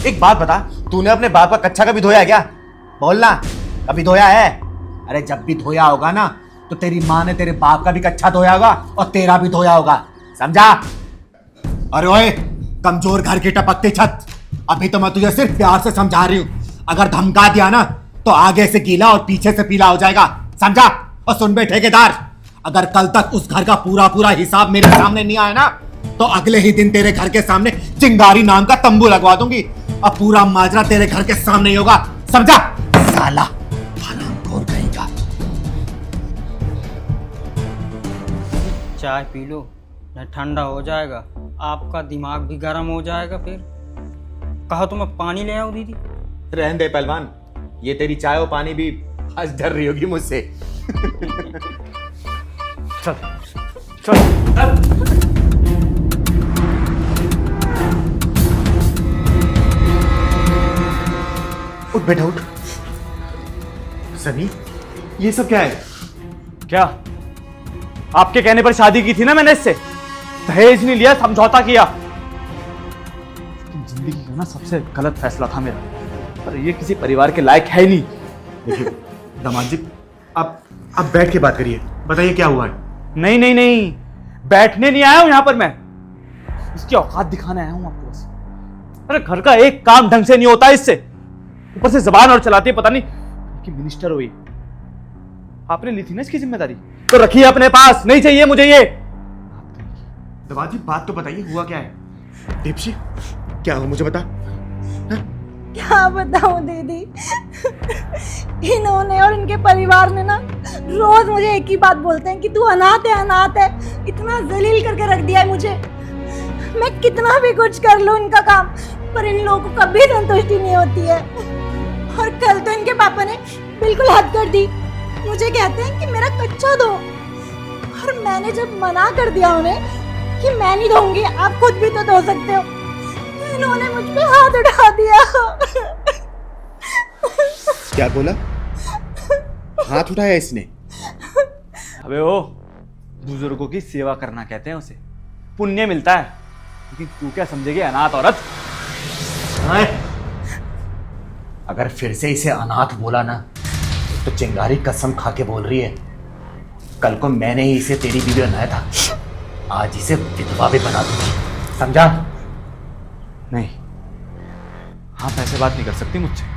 एक बात बता, तूने अपने बाप का कच्चा कभी धोया है क्या? बोलना, कभी धोया है? अरे जब भी धोया होगा ना, तो तेरी माँ ने तेरे बाप का भी कच्चा धोया होगा और तेरा भी धोया होगा, समझा? अरे ओए, कमजोर घर की टपकती छत, अभी तो मैं तुझे सिर्फ प्यार से समझा रही हूँ, अगर धमका दिया ना तो आगे से गीला और पीछे से पीला हो जाएगा, समझा? और सुन बे ठेकेदार, अगर कल तक उस घर का पूरा पूरा हिसाब मेरे सामने नहीं आया ना, तो अगले ही दिन तेरे घर के सामने चिंगारी नाम का तंबू लगवा दूंगी, अब पूरा माजरा तेरे घर के सामने ही होगा, समझा? साला हरामखोर कहेगा। चाय पी लो, नहीं ठंडा हो जाएगा, आपका दिमाग भी गर्म हो जाएगा। फिर कहा तो मैं पानी ले आऊं दीदी। रहने दे पहलवान, ये तेरी चाय और पानी भी आज डर रही होगी मुझसे। चल चल। उठ बेटा उठ। सनी, ये सब क्या है? क्या आपके कहने पर शादी की थी ना मैंने इससे, दहेज नहीं लिया, समझौता किया। जिंदगी का ना सबसे गलत फैसला था मेरा, पर ये किसी परिवार के लायक है ही नहीं। देखिए दामाद जी, आप बैठ के बात करिए, बताइए क्या हुआ है? नहीं नहीं नहीं, बैठने नहीं आया हूं यहां पर मैं, इसकी औकात दिखाने आया हूं आपको बस। अरे घर का एक काम ढंग से नहीं होता इससे, ऊपर से जबान और चलाती है, पता नहीं कि मिनिस्टर हुई। आपने ली थी ना इसकी जिम्मेदारी, तो रखिए अपने पास, नहीं चाहिए मुझे ये। दामाद जी बात तो बताइए, हुआ क्या है? दीपशी क्या हुआ मुझे बता। क्या बताऊं दीदी, इन्होंने और इनके परिवार ने ना रोज मुझे एक ही बात बोलते हैं कि तू अनाथ है, अनाथ है। इतना जलील करके रख दिया है मुझे, मैं कितना भी कुछ कर लूं इनका काम, पर इन लोगों को कभी संतुष्टि नहीं होती है। और कल तो इनके पापा ने बिल्कुल हद कर दी, मुझे कहते हैं कि मेरा कच्चा दो, और मैंने जब मना कर दिया उन्हें कि मैं नहीं दूंगी, आप खुद भी तो धो सकते हो, तो इन्होंने मुझ पे हाथ उठा दिया। क्या बोला? हाथ उठाया इसने? अबे ओ, बुजुर्गों की सेवा करना कहते हैं उसे, पुण्य मिलता है, लेकिन तू क्या समझेगी अनाथ औरत? अगर फिर से इसे अनाथ बोला ना, तो चिंगारी कसम खा के बोल रही है, कल को मैंने ही इसे तेरी बीवी बनाया था, आज इसे विधवा भी बना दूंगी, समझा? नहीं, आप ऐसे बात नहीं कर सकती मुझसे।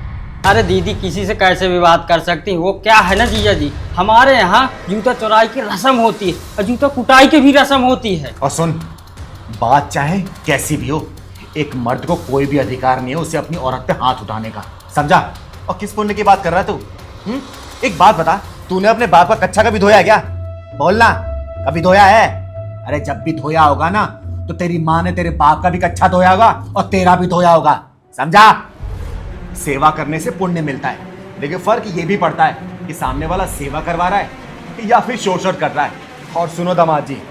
अरे दीदी किसी से कैसे भी बात कर सकती, वो क्या है ना जीजा जी, हमारे यहाँ जूता चुराई की रस्म होती है और जूता कुटाई की भी रस्म होती है। और सुन, बात चाहे कैसी भी हो, एक मर्द को कोई भी अधिकार नहीं है उसे अपनी औरत पे हाथ उठाने का, समझा? और किस पुण्य की बात कर रहा है तू? एक बात बता, तूने अपने बाप का कच्चा कभी धोया क्या? बोलना, कभी धोया है? अरे जब भी धोया होगा ना, तो तेरी माँ ने तेरे बाप का भी कच्चा धोया होगा और तेरा भी धोया होगा, समझा? सेवा करने से पुण्य मिलता है, लेकिन फर्क ये भी पड़ता है कि सामने वाला सेवा करवा रहा है या फिर शोषण कर रहा है। और सुनो दामाद जी,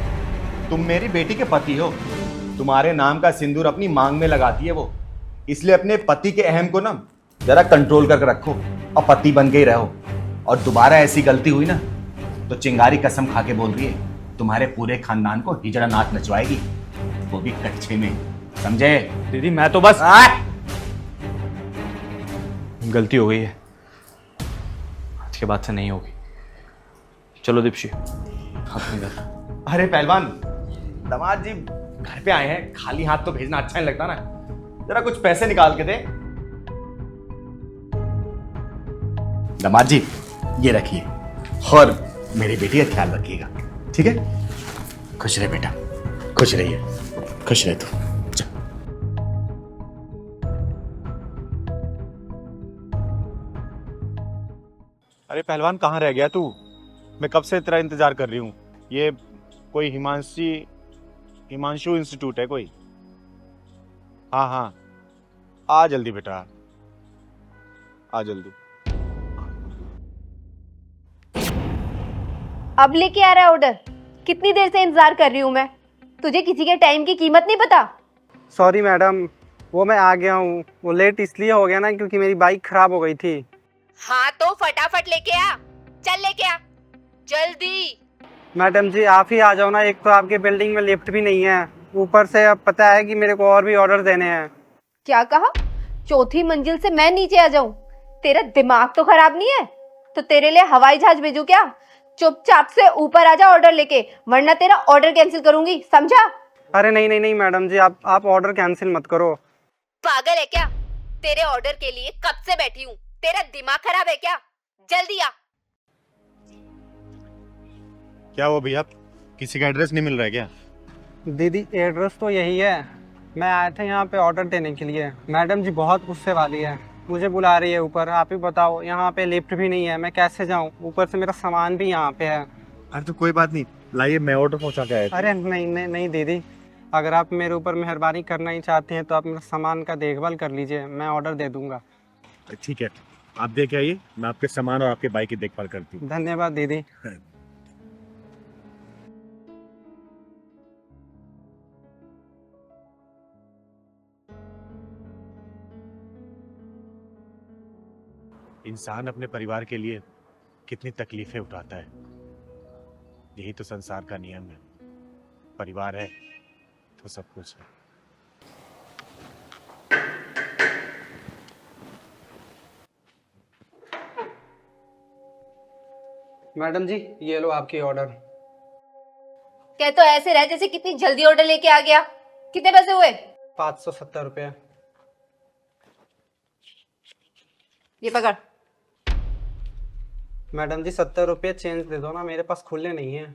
तुम मेरी बेटी के पति हो, तुम्हारे नाम का सिंदूर अपनी मांग में लगाती है वो, इसलिए अपने पति के अहम को ना जरा कंट्रोल करके रखो और पति बन के ही रहो। और दोबारा ऐसी गलती हुई ना तो चिंगारी कसम खा के बोल रही है तुम्हारे पूरे खानदान को हिजड़ा नाच नचवाएगी, वो भी कच्चे में, समझे? दीदी मैं तो बस आ? गलती हो गई है, आज के बाद से नहीं होगी। चलो दीप्शी अपने घर। अरे पहलवान, दामाद जी घर पे आए हैं, खाली हाथ तो भेजना अच्छा नहीं लगता ना, जरा कुछ पैसे निकाल के दे। दामाद जी ये रखिए और मेरी बेटी का ख्याल रखिएगा, ठीक है? खुश रहे बेटा, खुश रहिए, खुश रहे तू। जा। अरे पहलवान कहाँ रह गया तू? मैं कब से तेरा इंतजार कर रही हूँ। ये कोई हिमांशु इंस्टीट्यूट है कोई? हाँ हाँ, आ जल्दी बेटा, आ जल्दी। अब लेके आ रहा है ऑर्डर? कितनी देर से इंतजार कर रही हूँ मैं। तुझे किसी के टाइम की कीमत नहीं पता? सॉरी मैडम, वो मैं आ गया हूँ। वो लेट इसलिए हो गया ना क्योंकि मेरी बाइक खराब हो गई थी। हाँ तो फटाफट लेके आ, चल लेके आ जल्दी। मैडम जी आप ही आ जाओ ना, एक तो आपके बिल्डिंग में लिफ्ट भी नहीं है, ऊपर से अब पता है कि मेरे को और भी ऑर्डर देने हैं। क्या कहा? चौथी मंजिल से मैं नीचे आ जाऊं? तेरा दिमाग तो खराब नहीं है? तो तेरे लिए हवाई जहाज भेजूं क्या? चुपचाप से ऊपर आ जा ऑर्डर लेके, वरना तेरा ऑर्डर कैंसिल करूंगी, समझा? अरे नहीं नहीं नहीं मैडम जी, आप ऑर्डर कैंसिल मत करो। पागल है क्या? तेरे ऑर्डर के लिए कब से बैठी हूँ, तेरा दिमाग खराब है क्या? जल्दी आ। क्या हुआ भैया, किसी का एड्रेस नहीं मिल रहा है क्या? दीदी एड्रेस तो यही है, मैं आया था यहाँ पे ऑर्डर देने के लिए। मैडम जी बहुत गुस्से वाली है, मुझे बुला रही है ऊपर। आप ही बताओ, यहाँ पे लिफ्ट भी नहीं है, मैं कैसे जाऊँ? ऊपर से मेरा सामान भी यहाँ पे है। अरे तो कोई बात नहीं, लाइए मैं ऑर्डर पहुँचा के आया था। अरे नहीं नहीं नहीं दीदी, अगर आप मेरे ऊपर मेहरबानी करना ही चाहते हैं तो आप मेरे सामान का देखभाल कर लीजिए, मैं ऑर्डर दे दूंगा। ठीक है, आप देख आइए, मैं आपके सामान और आपके बाइक की देखभाल करती हूँ। धन्यवाद दीदी। इंसान अपने परिवार के लिए कितनी तकलीफें उठाता है, यही तो संसार का नियम है। परिवार है तो सब कुछ है। मैडम जी ये लो आपकी ऑर्डर। क्या तो ऐसे रह जैसे कितनी जल्दी ऑर्डर लेके आ गया। कितने पैसे हुए? 570 रुपये। ये पकड़। मैडम जी 70 रुपये चेंज दे दो ना, मेरे पास खुले नहीं है।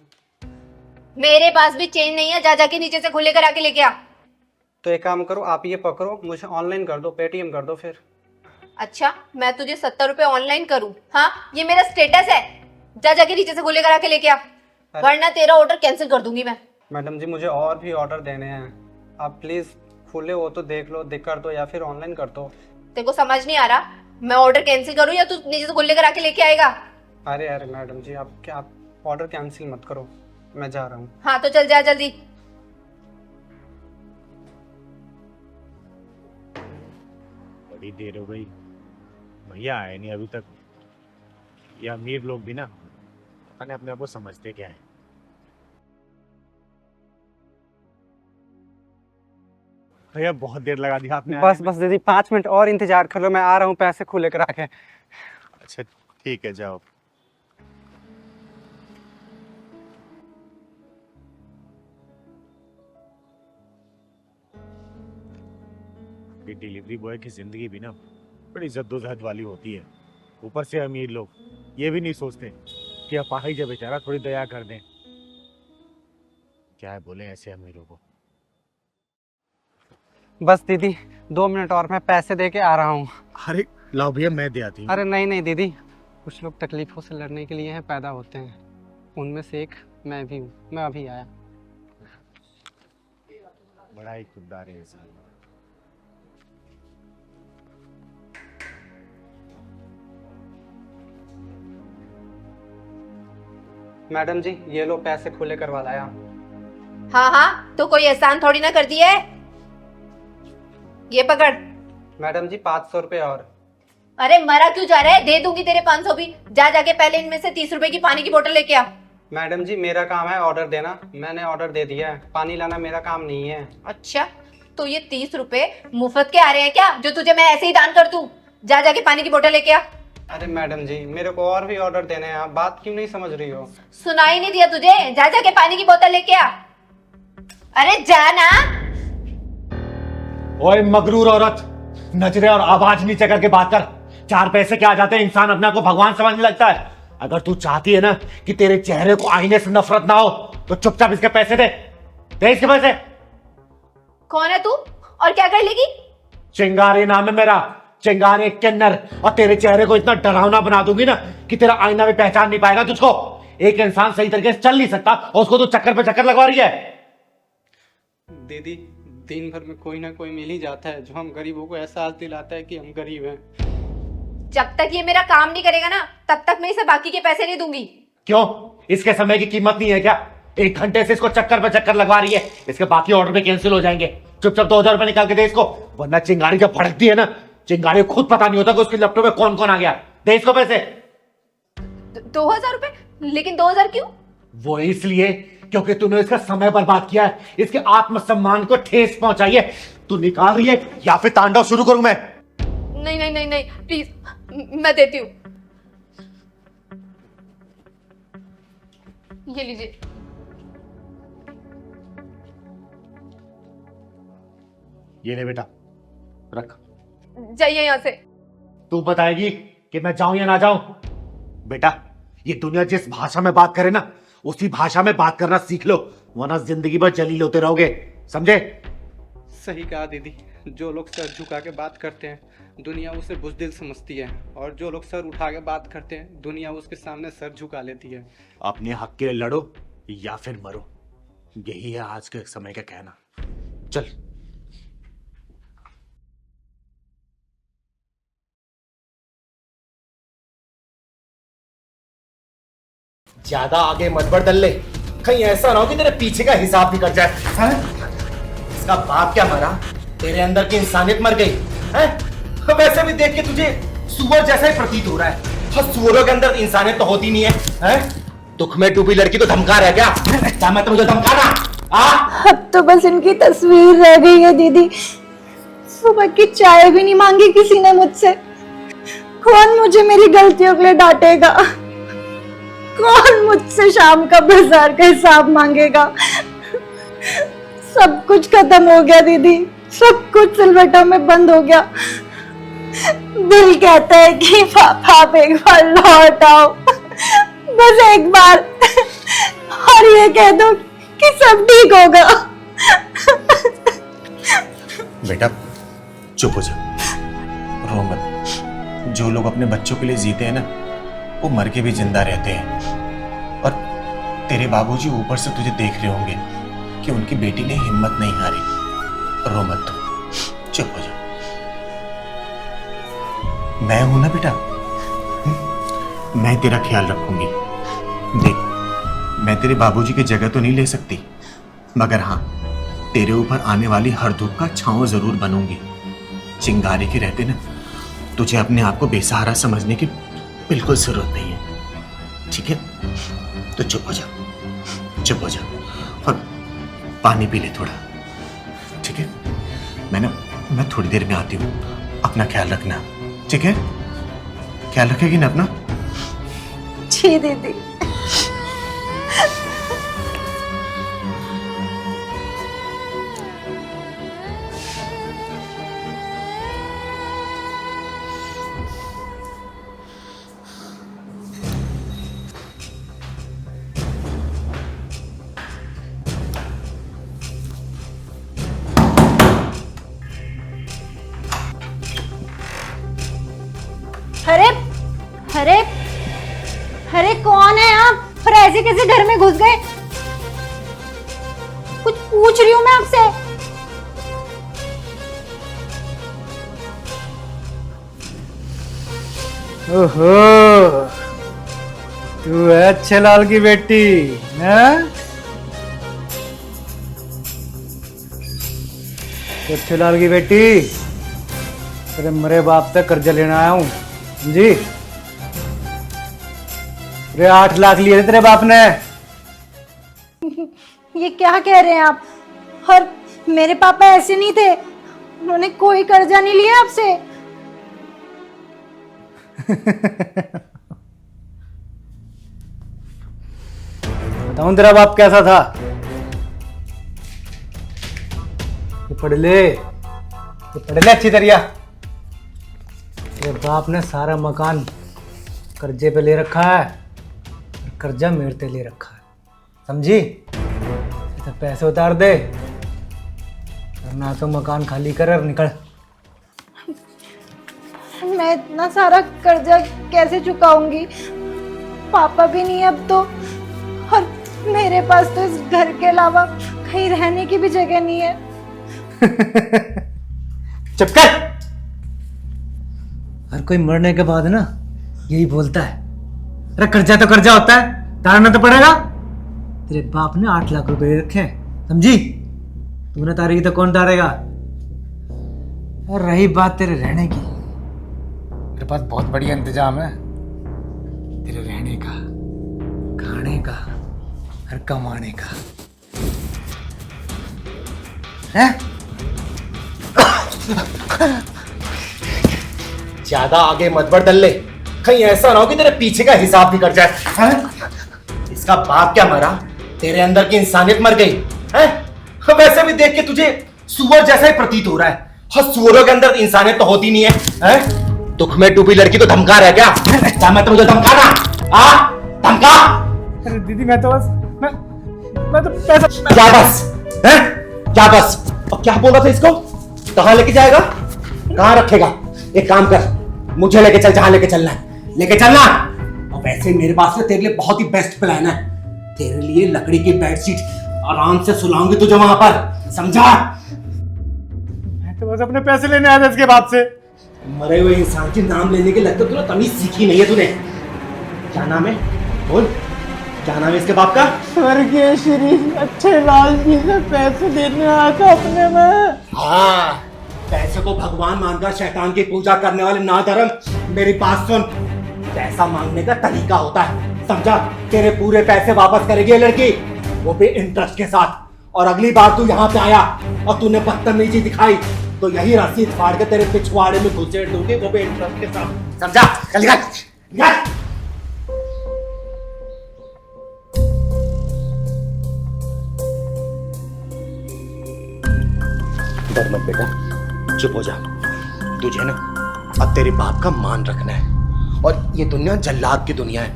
मेरे पास भी चेंज नहीं है, जा जाके नीचे से खुले करा के लेके आ। तो एक काम करो, आप ये पकड़ो, मुझे ऑनलाइन कर दो, पेटीएम कर दो फिर। अच्छा मैं तुझे 70 रुपए ऑनलाइन करूं? हाँ ये मेरा स्टेटस है, जा जाके नीचे से खुले करा के लेके आ, वरना तेरा ऑर्डर कैंसिल कर दूंगी मैं। मैडम जी मुझे और भी ऑर्डर देने हैं, आप प्लीज खुले हो तो देख लो, दिख कर दो या फिर ऑनलाइन कर दो। तेरे को समझ नहीं आ रहा, मैं ऑर्डर कैंसिल करूं या तू नीचे से खुले करा के लेके आएगा? अरे अरे मैडम जी आप क्या, आप ऑर्डर कैंसिल मत करो, मैं जा रहा हूँ। हाँ तो चल जा जल्दी। बड़ी देर हो गई, भैया आए नहीं अभी तक। ये अमीर लोग भी ना अपने आप को समझते क्या है। भैया बहुत देर लगा दी आपने। बस बस दीदी 5 मिनट और इंतजार कर लो, मैं आ रहा हूँ पैसे खुले करा के। अच्छा ठीक है, जाओ। ये डिलीवरी बॉय की जिंदगी भी ना बड़ी जद्दोजहद वाली होती है। ऊपर से अमीर लोग ये भी नहीं सोचते कि अपाहिज है बेचारा, थोड़ी दया कर दें। क्या है बोले ऐसे अमीरों को। बस दीदी 2 मिनट और, मैं पैसे दे के आ रहा हूँ। अरे लाओ भैया, मैं दे आती हूँ। अरे नहीं नहीं दीदी, कुछ लोग तकलीफों से लड़ने के लिए हैं पैदा होते हैं, उनमें से एक मैं भी हूँ, मैं अभी आया। बड़ा ही खुददार है इंसान। मैडम जी ये लो पैसे खुले करवा लाया। हाँ हाँ तो कोई एहसान थोड़ी ना कर दिया है। ये पकड़, मैडम जी 500 रुपये और। अरे मरा क्यों जा रहा है, दे दूंगी तेरे 500 भी। जा जाके पहले इनमें से 30 रुपए की पानी की बोतल लेके आ। मैडम जी मेरा काम है ऑर्डर देना, मैंने ऑर्डर दे दिया है, पानी लाना मेरा काम नहीं है। अच्छा, तो ये 30 रुपए मुफ्त के आ रहे हैं क्या, जो तुझे मैं ऐसे ही दान कर दूं? जा जाके पानी की बोतल लेके आ। अरे मैडम जी मेरे को और भी ऑर्डर देने हैं, आप बात क्यों नहीं समझ रही हो? सुनाई नहीं दिया तुझे? जा जाके पानी की बोतल लेके आ। अरे जा ना। ओए मगरूर औरत, नजरें और आवाज नीचे करके बात कर। 4 पैसे क्या आ जाते हैं, इंसान अपने को भगवान समझने लगता है। अगर तू चाहती है ना कि तेरे चेहरे को आईने से नफरत ना हो तो चुपचाप इसके पैसे दे। दे इसके पैसे। कौन है तू और क्या कर लेगी? चिंगारी नाम है मेरा, चिंगारी किन्नर। और तेरे चेहरे को इतना डरावना बना दूंगी ना कि तेरा आईना भी पहचान नहीं पाएगा तुझको। एक इंसान सही तरीके से चल नहीं सकता और उसको तो चक्कर पे चक्कर लगवा रही है। दीदी दिन भर में कोई ना कोई मिल ही जाता है जो हम गरीबों को एहसास दिलाता है कि हम गरीब हैं। जब तक ये मेरा काम नहीं करेगा ना तब तक मैं इसे बाकी के पैसे नहीं दूंगी। क्यों, इसके समय की कीमत नहीं है क्या? 1 घंटे से इसको चक्कर पे चक्कर लगवा रही है, इसके बाकी ऑर्डर भी कैंसिल हो जाएंगे। चुपचाप 2000 रुपए निकाल के दे इसको, वरना चिंगारी जब भड़कती है ना, चिंगारी को खुद पता नहीं होता कि उसके लैपटॉप में कौन कौन आ गया। दे इसको पैसे। 2000 रुपए? लेकिन 2000 क्यों? वो इसलिए क्योंकि तूने इसका समय बर्बाद किया है, इसके आत्मसम्मान को ठेस पहुंचाई है। तू निकाल रही है या फिर तांडव शुरू करूं मैं? नहीं नहीं नहीं नहीं, प्लीज मैं देती हूँ। ये लीजिए। ये ले बेटा, रख। जाइए यहाँ से। तू बताएगी कि मैं जाऊं या ना जाऊं? बेटा, ये दुनिया जिस भाषा में बात करे ना उसी भाषा में बात करना सीख लो, वरना जिंदगी भर जलील होते रहोगे, समझे? सही कहा दीदी, जो लोग सर झुका के बात करते हैं दुनिया उसे बुज़दिल समझती है, और जो लोग सर उठा के बात करते हैं दुनिया उसके सामने सर झुका लेती है। अपने हक के लिए लड़ो या फिर मरो, यही है आज के समय का कहना। चल। ज्यादा आगे मत बढ़ दल्ले, कहीं ऐसा ना हो कि तेरे पीछे का हिसाब भी कट जाए। इसका बाप क्या मरा, तेरे अंदर की इंसानियत मर गई है? वैसे भी देख के तुझे सुअर जैसा ही प्रतीत हो रहा है। और सुअरों के अंदर इंसानियत तो होती नहीं है? दुख में डूबी लड़की तो धमका रहा है क्या? क्या मैं तो मुझे धमकाना? अब तो बस इनकी तस्वीर रह गई है दीदी। सुबह की चाय भी नहीं मांगी किसी ने मुझसे। कौन मुझे मेरी गलतियों के लिए डांटेगा? कौन मुझसे शाम का बाजार का हिसाब मांगेगा? सब कुछ खत्म हो गया दीदी, सब कुछ सिलवटों में बंद हो गया। दिल कहता है कि आप एक बार लौट आओ, बस एक बार, और ये कह दो कि सब ठीक होगा। बेटा चुप हो जा, रो मत। जो लोग अपने बच्चों के लिए जीते हैं ना वो मर के भी जिंदा रहते हैं। और तेरे बाबूजी ऊपर से तुझे देख रहे होंगे कि उनकी बेटी ने हिम्मत नहीं हारी। रो मत तू, चुप हो जा। मैं हूं ना बेटा, मैं तेरा ख्याल रखूंगी। देख, मैं तेरे बाबूजी की जगह तो नहीं ले सकती, मगर हाँ तेरे ऊपर आने वाली हर धूप का छांव जरूर बनूंगी। चिंगारी के रहते ना तुझे अपने आप को बेसहारा समझने की बिल्कुल जरूरत नहीं है, ठीक है? तो चुप हो जा, चुप हो जा और पानी पी ले थोड़ा, ठीक है? मैं थोड़ी देर में आती हूँ, अपना ख्याल रखना, ठीक है? ख्याल रखेगी ना अपना? जी दीदी। अरे अरे अरे कौन है आप? और ऐसे कैसे घर में घुस गए? कुछ पूछ रही हूँ मैं आपसे। ओहो, तू है अच्छे लाल की बेटी है? अच्छे लाल की बेटी, तेरे मरे बाप से कर्जा लेना आया हूँ, समझी? अरे 8 लाख लिए थे तेरे बाप ने। ये क्या कह रहे हैं आप? और मेरे पापा ऐसे नहीं थे, उन्होंने कोई कर्जा नहीं लिया आपसे। बताऊं तेरा बाप कैसा था? ये पढ़ ले अच्छी तरह। तेरे बाप ने सारा मकान कर्जे पे ले रखा है और कर्जा मेरे पे ले रखा है, समझी? तो पैसे उतार दे, वरना तो मकान खाली कर और निकल। मैं इतना सारा कर्जा कैसे चुकाऊंगी? पापा भी नहीं है अब तो, और मेरे पास तो इस घर के अलावा कहीं रहने की भी जगह नहीं है। चुप कर। हर कोई मरने के बाद ना यही बोलता है, अरे कर्जा तो कर्जा होता है, तारना तो पड़ेगा। तेरे बाप ने 8 लाख रुपए रखे हैं, समझी? तूने तारेगी तो कौन तारेगा? और रही बात तेरे रहने की, मेरे पास बहुत बढ़िया इंतजाम है तेरे रहने का, खाने का और कमाने का है। ज्यादा आगे मत बढ़ डल्ले, कहीं ऐसा ना हो कि तेरे पीछे का हिसाब भी कर जाए। हैं? इसका बाप क्या मरा, तेरे अंदर की इंसानियत मर गई है? वैसे भी देख के तुझे सुअर जैसा ही प्रतीत हो रहा है। हाँ, सुअरों के अंदर इंसानियत तो होती नहीं है? दुख में डूबी लड़की तो धमका रहा है क्या मैं तो मुझे धमकाना? धमका। अरे दीदी मैं तो पैसा। क्या बस है? क्या बस? अब क्या बोला था इसको? कहाँ लेके जाएगा, कहाँ रखेगा? एक काम कर, मुझे लेके चल, जहां लेके चलना है लेके चलना। और वैसे मेरे पास में तेरे लिए बहुत ही बेस्ट प्लान है। तेरे लिए लकड़ी की बेडशीट आराम से सुलाऊंगी तुझे वहां पर, समझा? मैं तो बस अपने पैसे लेने आया था इसके बाप से। मरे हुए इंसान के नाम लेने के लगता तूने तमीज सीखी नहीं है तूने। क्या नाम है? बोल, क्या नाम है इसके बाप का? स्वर्गीय श्री अच्छे लाल जी से पैसे देने आया था अपने में। हाँ, पैसे को भगवान मानकर शैतान की पूजा करने वाले नाधर्म, मेरी बात सुन। पैसा मांगने का तरीका होता है, समझा? तेरे पूरे पैसे वापस करेगी ये लड़की, वो भी इंटरेस्ट के साथ। और अगली बार तू यहाँ पे आया और तूने बदतमीजी दिखाई तो यही रसीद फाड़ के तेरे पिछवाड़े में घुसेड़ दूंगी, वो भी इंटरेस्ट के साथ, समझा? चल निकल। डर मत बेटा, चुप हो जा। तुझे ना अब तेरे बाप का मान रखना है, और ये दुनिया जल्लाद की दुनिया है,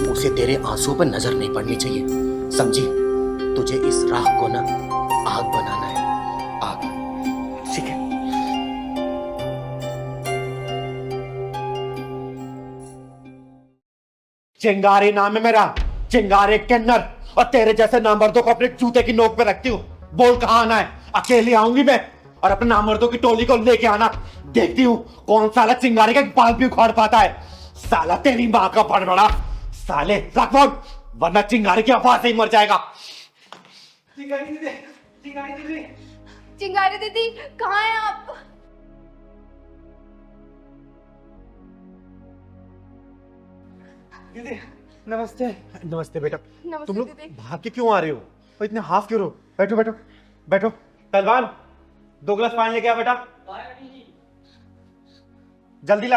उसे तेरे आंसू पर नजर नहीं पड़नी चाहिए, समझी? तुझे इस राख को ना आग बनाना है, आग, ठीक है? चिंगारी नाम है मेरा, चिंगारी किन्नर, और तेरे जैसे नामर्दों को अपने जूते की नोक पे रखती हूँ। बोल कहाँ आना है? अकेली आऊंगी मैं, और अपने नामर्दों की टोली को लेके आना। देखती हूँ कौन साला चिंगारी का एक बाल भी उखाड़ पाता है। साला तेरी माँ का बड़बड़ा, साले रख फोन, वरना चिंगारी की आवाज से ही मर जाएगा। चिंगारी दीदी कहाँ हैं आप? दीदी नमस्ते। नमस्ते बेटा। नमस्ते तुम लोग दीदी। भाग के क्यों आ रहे हो? और इतने हाफ क्यों रहो? बैठो बैठो बैठो। पहलवान 2 गिलास पानी लेके आ बेटा, जल्दी ला।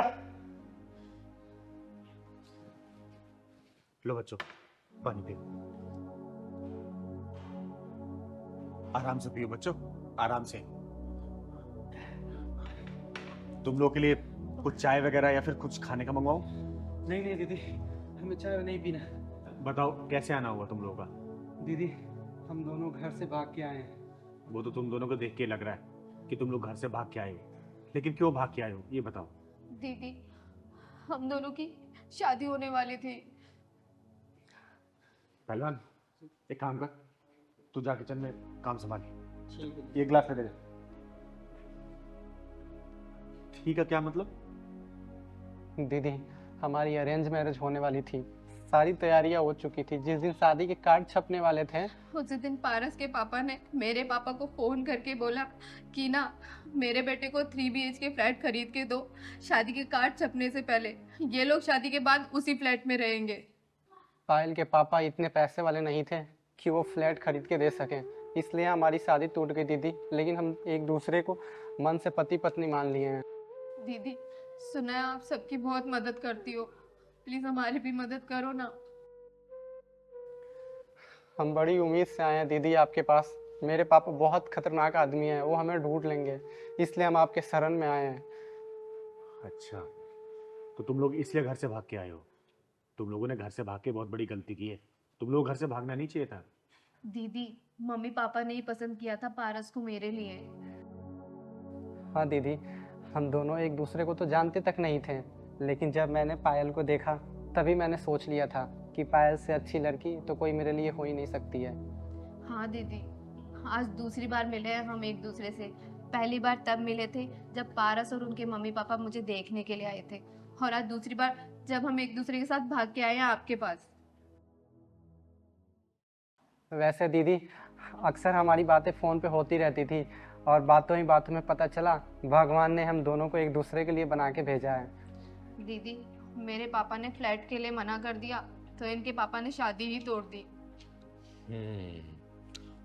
लो बच्चों पानी पियो, आराम से पियो बच्चों, आराम से। तुम लोग के लिए कुछ चाय वगैरह या फिर कुछ खाने का मंगवाऊं? नहीं नहीं दीदी, हमें चाय नहीं पीना। बताओ कैसे आना हुआ तुम लोगों का? दीदी हम दोनों घर से भाग के आए हैं। वो तो तुम दोनों को देख के लग रहा है कि तुम लोग घर से भाग के आए हो, लेकिन क्यों भाग के आए हो ये बताओ। दीदी हम दोनों की शादी होने वाली थी। पहलवान एक काम कर, तू जा किचन में काम संभाल, ये गिलास ले जा। ठीक है, क्या मतलब? दीदी हमारी अरेंज मैरिज होने वाली थी, सारी तैयारियां हो चुकी थी। जिस दिन शादी के कार्ड छपने वाले थे, उसी दिन पारस के पापा ने मेरे पापा को फोन करके बोला कि ना मेरे बेटे को 3 BHK फ्लैट खरीद के दो, शादी के कार्ड छपने से पहले। ये लोग शादी के बाद उसी फ्लैट में रहेंगे। पायल के पापा इतने पैसे वाले नहीं थे कि वो फ्लैट खरीद के दे सकें, इसलिए हमारी शादी टूट गई दीदी। लेकिन हम एक दूसरे को मन से पति पत्नी मान लिए हैं। दीदी सुना है आप सबकी बहुत मदद करती हो, प्लीज हमारी भी मदद करो ना। हम बड़ी उम्मीद से आए हैं दीदी आपके पास। मेरे पापा बहुत खतरनाक आदमी हैं, वो हमें ढूंढ लेंगे, इसलिए हम आपके शरण में आए हैं। अच्छा, तो तुम लोग इसलिए घर से भाग के आए हो? तुम लोगों ने घर से भाग के बहुत बड़ी गलती की है। तुम लोग घर से भागना नहीं चाहिए था। दीदी मम्मी पापा ने ही पसंद किया था पारस को मेरे लिए। हाँ दीदी, हम दोनों एक दूसरे को तो जानते तक नहीं थे, लेकिन जब मैंने पायल को देखा तभी मैंने सोच लिया था कि पायल से अच्छी लड़की तो कोई मेरे लिए हो ही नहीं सकती है। हाँ दीदी, आज दूसरी बार मिले हैं हम एक दूसरे से। पहली बार तब मिले थे जब पारस और उनके मम्मी पापा मुझे देखने के लिए आए थे, और आज दूसरी बार जब हम एक दूसरे के साथ भाग के आए हैं आपके पास। वैसे दीदी, अक्सर हमारी बातें फ़ोन पे होती रहती थी, और बातों ही बातों में पता चला भगवान ने हम दोनों को एक दूसरे के लिए बना के भेजा है। दीदी मेरे पापा ने फ्लैट के लिए मना कर दिया तो इनके पापा ने शादी ही तोड़ दी।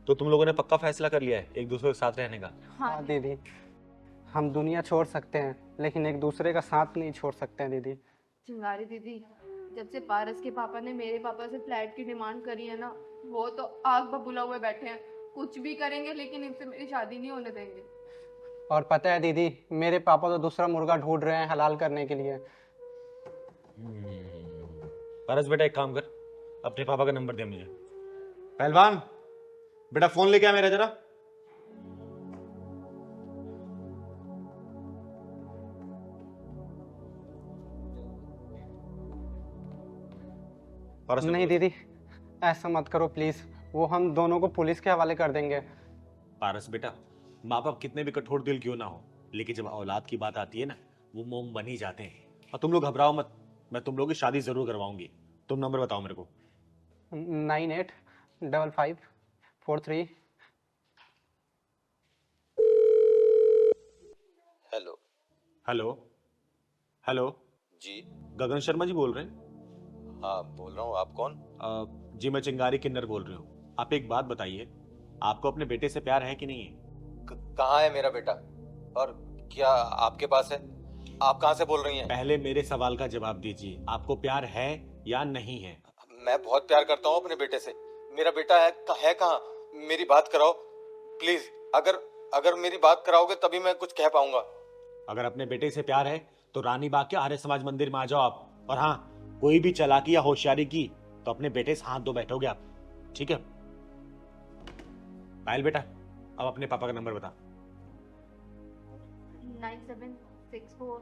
तो तुम लोगों ने पक्का फैसला कर लिया है एक दूसरे के साथ रहने का? हाँ दीदी, हम दुनिया छोड़ सकते हैं लेकिन एक दूसरे का साथ नहीं छोड़ सकते हैं दीदी। चिंगारी दीदी, जब से पारस के पापा ने मेरे पापा से फ्लैट की डिमांड करी है ना, वो तो आग बबूला हुए बैठे हैं। कुछ भी करेंगे लेकिन इनसे मेरी शादी नहीं होने देंगे। और पता है दीदी, मेरे पापा तो दूसरा मुर्गा ढूंढ रहे हैं हलाल करने के लिए। पारस बेटा, एक काम कर, अपने पापा का नंबर दे मुझे। पहलवान बेटा, फोन लेके आ मेरा जरा। नहीं दीदी, ऐसा मत करो प्लीज, वो हम दोनों को पुलिस के हवाले कर देंगे। पारस बेटा, माँ बाप कितने भी कठोर दिल क्यों ना हो, लेकिन जब औलाद की बात आती है ना, वो मोम बन ही जाते हैं। और तुम लोग घबराओ मत, मैं तुम लोगों की शादी जरूर करवाऊंगी। तुम नंबर बताओ मेरे को। 985543। हेलो। हेलो हेलो जी। गगन शर्मा जी बोल रहे हैं? हाँ बोल रहा हूँ, आप कौन? जी मैं चिंगारी किन्नर बोल रही हूँ। आप एक बात बताइए, आपको अपने बेटे से प्यार है कि नहीं है? कहाँ है मेरा बेटा, और क्या आपके पास है? आप कहाँ से बोल रही हैं? पहले मेरे सवाल का जवाब दीजिए, आपको प्यार है या नहीं है? मैं बहुत प्यार करता हूँ अपने बेटे से। मेरा बेटा है कहाँ? मेरी बात कराओ प्लीज। अगर मेरी बात कराओगे तभी मैं कुछ कह पाऊंगा। अगर अपने बेटे से प्यार है तो रानी बाग के आर्य समाज मंदिर में आ जाओ आप। और हाँ, कोई भी चालाकी या होशियारी की तो अपने बेटे से हाथ धो बैठोगे आप, ठीक है? पायल बेटा, अब अपने पापा का नंबर बता। 9764।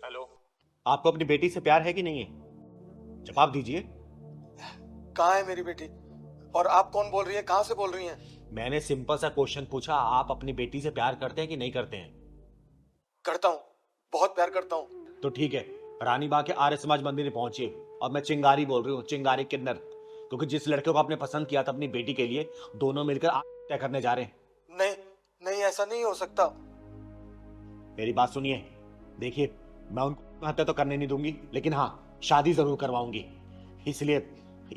हेलो, आपको अपनी बेटी से प्यार है कि नहीं है? जवाब दीजिए। कहाँ है मेरी बेटी, और आप कौन बोल रही है, कहाँ से बोल रही हैं? मैंने सिंपल सा क्वेश्चन पूछा, आप अपनी बेटी से प्यार करते हैं कि नहीं करते हैं? करता हूँ, बहुत प्यार करता हूँ। तो ठीक है, रानी बाग के आर्य समाज मंदिर में पहुंचिए। और मैं चिंगारी बोल रही हूँ, चिंगारी किन्नर, क्योंकि जिस लड़के को आपने पसंद किया था अपनी बेटी के लिए, दोनों मिलकर तय करने जा रहे हैं। नहीं, ऐसा नहीं हो सकता। मेरी बात सुनिए, देखिए मैं उनको हत्या तो करने नहीं दूंगी, लेकिन हाँ शादी जरूर करवाऊंगी। इसलिए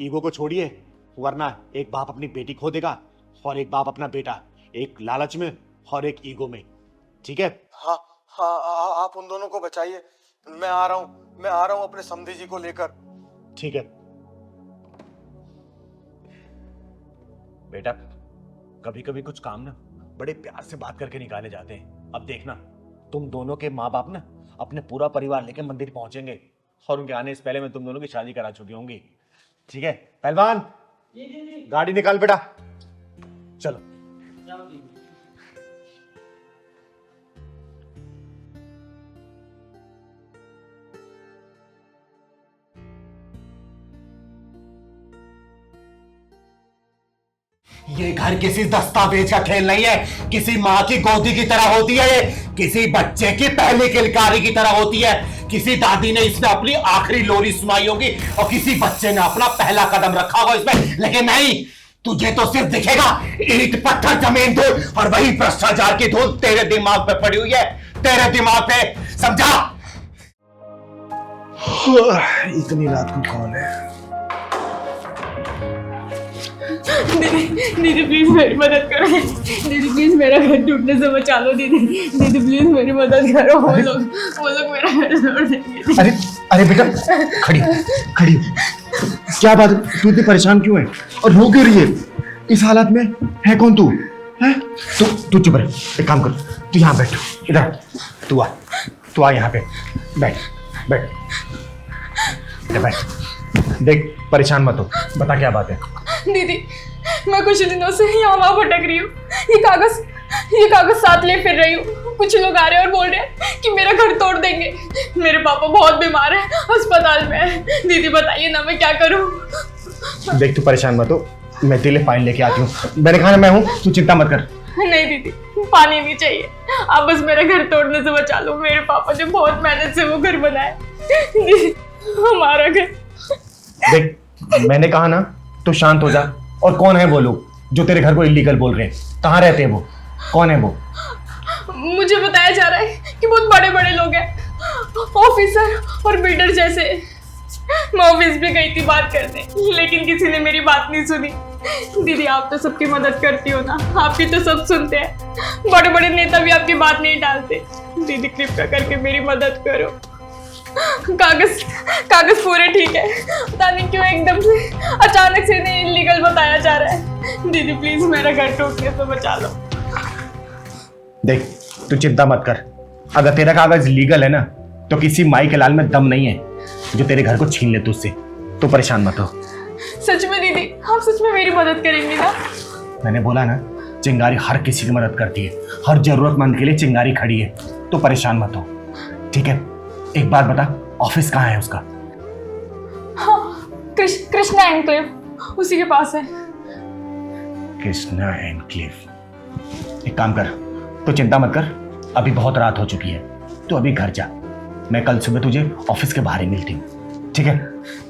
ईगो को छोड़िए, वरना एक बाप अपनी बेटी खो देगा और एक बाप अपना बेटा, एक लालच में और एक ईगो में, ठीक है? हाँ, आप उन दोनों को बचाइए। मैं आ रहा हूँ अपने समधी जी को लेकर। ठीक है बेटा, कभी कभी कुछ काम ना बड़े प्यार से बात करके निकाले जाते हैं। अब देखना, तुम दोनों के माँ बाप ना अपने पूरा परिवार लेकर मंदिर पहुंचेंगे, और उनके आने से पहले मैं तुम दोनों की शादी करा चुकी होंगी, ठीक है? पहलवान, गाड़ी निकाल बेटा, चलो। ये घर किसी दस्तावेज का खेल नहीं है, किसी माँ की गोदी की तरह होती है, ये किसी बच्चे की पहली किलकारी की तरह होती है। किसी दादी ने इसमें अपनी आखिरी लोरी सुनाई होगी और किसी बच्चे ने अपना पहला कदम रखा होगा इसमें, लेकिन नहीं, तुझे तो सिर्फ दिखेगा ईंट पत्थर जमीन धूल, और वही भ्रष्टाचार की धूल तेरे दिमाग पे पड़ी हुई है, तेरे दिमाग पे, समझा? इतनी रात को कौन है? दीदी प्लीज मेरी मदद करो। दीदी प्लीज मेरा घर टूटने से बचा लो। दीदी प्लीज मेरी मदद करो। वो लोग मेरा घर तोड़ देंगे। अरे अरे बेटा, खड़ी खड़ी, क्या बात है? तू इतनी परेशान क्यों है और रो क्यों रही है इस हालत में? है कौन तू? है तू चुप रह, एक काम कर, तू यहाँ बैठ, इधर तू आ यहाँ पे बैठ बैठ बैठ। देख, परेशान मत हो, बता क्या बात है? दीदी मैं कुछ दिनों से यहाँ वहाँ भटक रही हूँ। ये कागज साथ ले फिर रही हूँ। कुछ लोग आ रहे हैं और बोल रहे हैं कि मेरा घर तोड़ देंगे। मेरे पापा बहुत बीमार हैं, अस्पताल में है। दीदी बताइए ना मैं क्या करूँ? देख, तू परेशान मत हो, मैं तेरे लिए फाइल लेके आती हूँ। मैंने कहा ना मैं हूँ, तू चिंता मत कर। नहीं दीदी, पानी नहीं चाहिए, आप बस मेरा घर तोड़ने से बचा लो। मेरे पापा ने बहुत मेहनत से वो घर बनाया। दीदी हमारा घर। देख, मैंने कहा ना, तू शांत हो जा। और कौन है वो लोग जो तेरे घर को इलीगल बोल रहे हैं? कहाँ रहते हैं वो? कौन है वो? मुझे बताया जा रहा है कि बहुत बड़े बड़े लोग हैं, ऑफिसर और बिल्डर जैसे। मैं ऑफिस भी गई थी बात करने, लेकिन किसी ने मेरी बात नहीं सुनी। दीदी आप तो सबकी मदद करती हो ना, आपकी तो सब सुनते हैं। बड़े बड़े नेता भी आपकी बात नहीं डालते। दीदी कृपया करके मेरी मदद करो। कागज पूरे ठीक है, पता नहीं क्यों एकदम से अचानक से इन्हें इलीगल बताया जा रहा है। दीदी प्लीज मेरा घर टूटने से बचा लो। देख, तू चिंता मत कर, अगर तेरा कागज लीगल है ना, तो किसी माई के लाल में दम नहीं है जो तेरे घर को छीन ले तुझसे। तो परेशान मत हो। सच में दीदी, आप सच में मेरी मदद करेंगी ना? मैंने बोला ना, चिंगारी हर किसी की मदद करती है, हर जरूरतमंद के लिए चिंगारी खड़ी है। तो परेशान मत हो, ठीक है? एक बात बता, ऑफिस कहाँ है उसका? हाँ, कृष्णा एनक्लेव, उसी के पास है। कृष्णा एनक्लेव। एक काम कर, तो चिंता मत कर, अभी बहुत रात हो चुकी है, तो अभी घर जा। मैं कल सुबह तुझे ऑफिस के बाहर ही मिलती हूँ, ठीक है?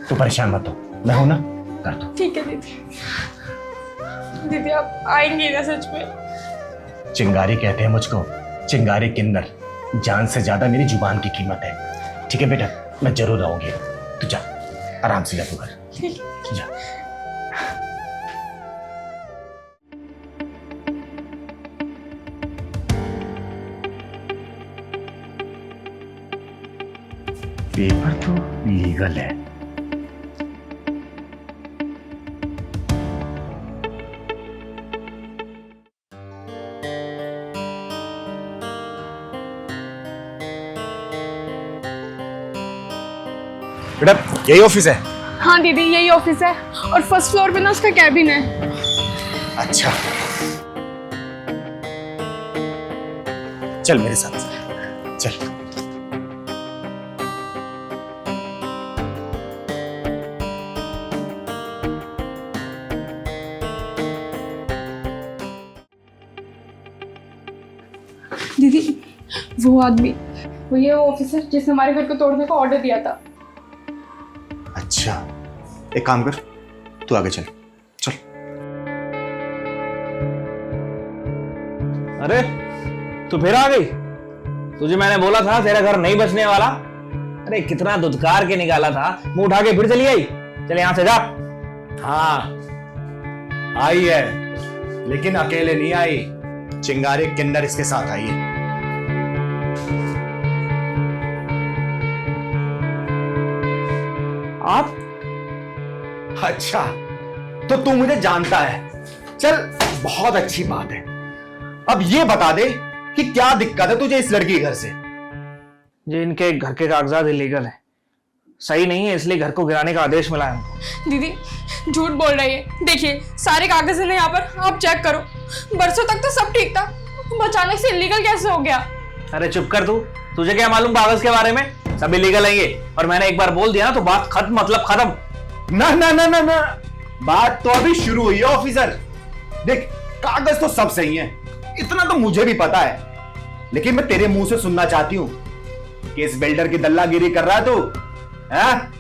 तो परेशान मत हो, मैं हूं ना, कर दो। ठीक है दीदी। दीदी आप आएंगी ना सच में? चिंगारी कहते हैं मुझको, चिंगारी किन्नर। जान से ज्यादा मेरी जुबान की कीमत है, ठीक है बेटा? मैं जरूर आऊंगी। तू जा, आराम से जा तू घर, जा। पेपर तो लीगल है। बेटा, यही ऑफिस है? हाँ दीदी यही ऑफिस है, और फर्स्ट फ्लोर पे ना उसका कैबिन है। अच्छा, चल मेरे साथ, चल। दीदी वो आदमी, वो ये ऑफिसर जिसने हमारे घर को तोड़ने का ऑर्डर दिया था। अच्छा, एक काम कर, तू आगे चल, चल। अरे तू फिर आ गई? तुझे मैंने बोला था तेरा घर नहीं बचने वाला। अरे कितना दुत्कार के निकाला था, मुंह उठा के फिर चली आई। चल यहां से जा। हाँ, आई है, लेकिन अकेले नहीं आई, चिंगारी किन्नर इसके साथ आई है। आप? अच्छा, तो तू मुझे जानता है। चल, बहुत अच्छी बात है। अब ये बता दे कि क्या दिक्कत है तुझे इस लड़की के घर से? जी इनके घर के कागजात इलीगल है, सही नहीं है, इसलिए घर को गिराने का आदेश मिला है हमको। दीदी झूठ बोल रही है। देखिए सारे कागज हैं यहाँ पर, आप चेक करो। बरसों तक तो सब ठीक था, अचानक से इलीगल कैसे हो गया? अरे चुप कर तू, तुझे क्या मालूम कागज के बारे में? सब इलीगल है ये, और मैंने एक बार बोल दिया ना तो बात खत्म, मतलब खत्म। ना ना ना ना ना, बात तो अभी शुरू हुई है ऑफिसर। देख, कागज तो सब सही है, इतना तो मुझे भी पता है, लेकिन मैं तेरे मुंह से सुनना चाहती हूँ कि इस बिल्डर की दल्लागिरी कर रहा है तू, हैं?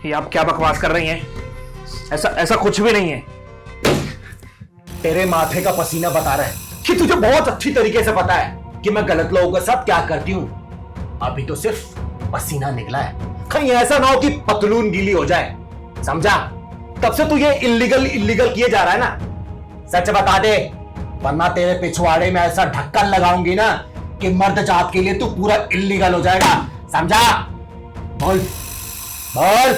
ये आप क्या बकवास कर रही हैं? ऐसा कुछ भी नहीं है। तेरे माथे का पसीना बता रहा है कि तुझे बहुत अच्छी तरीके से पता है कि मैं गलत लोगों के साथ क्या करती हूँ। अभी तो सिर्फ पसीना निकला है, कहीं ऐसा ना हो कि पतलून गीली हो जाए, समझा? तब से तू ये इल्लीगल किए जा रहा है ना, सच बता दे, वरना तेरे पिछवाड़े में ऐसा ढक्कन लगाऊंगी ना कि मर्द जात के लिए तू पूरा इल्लीगल हो जाएगा, समझा? बोल बोल।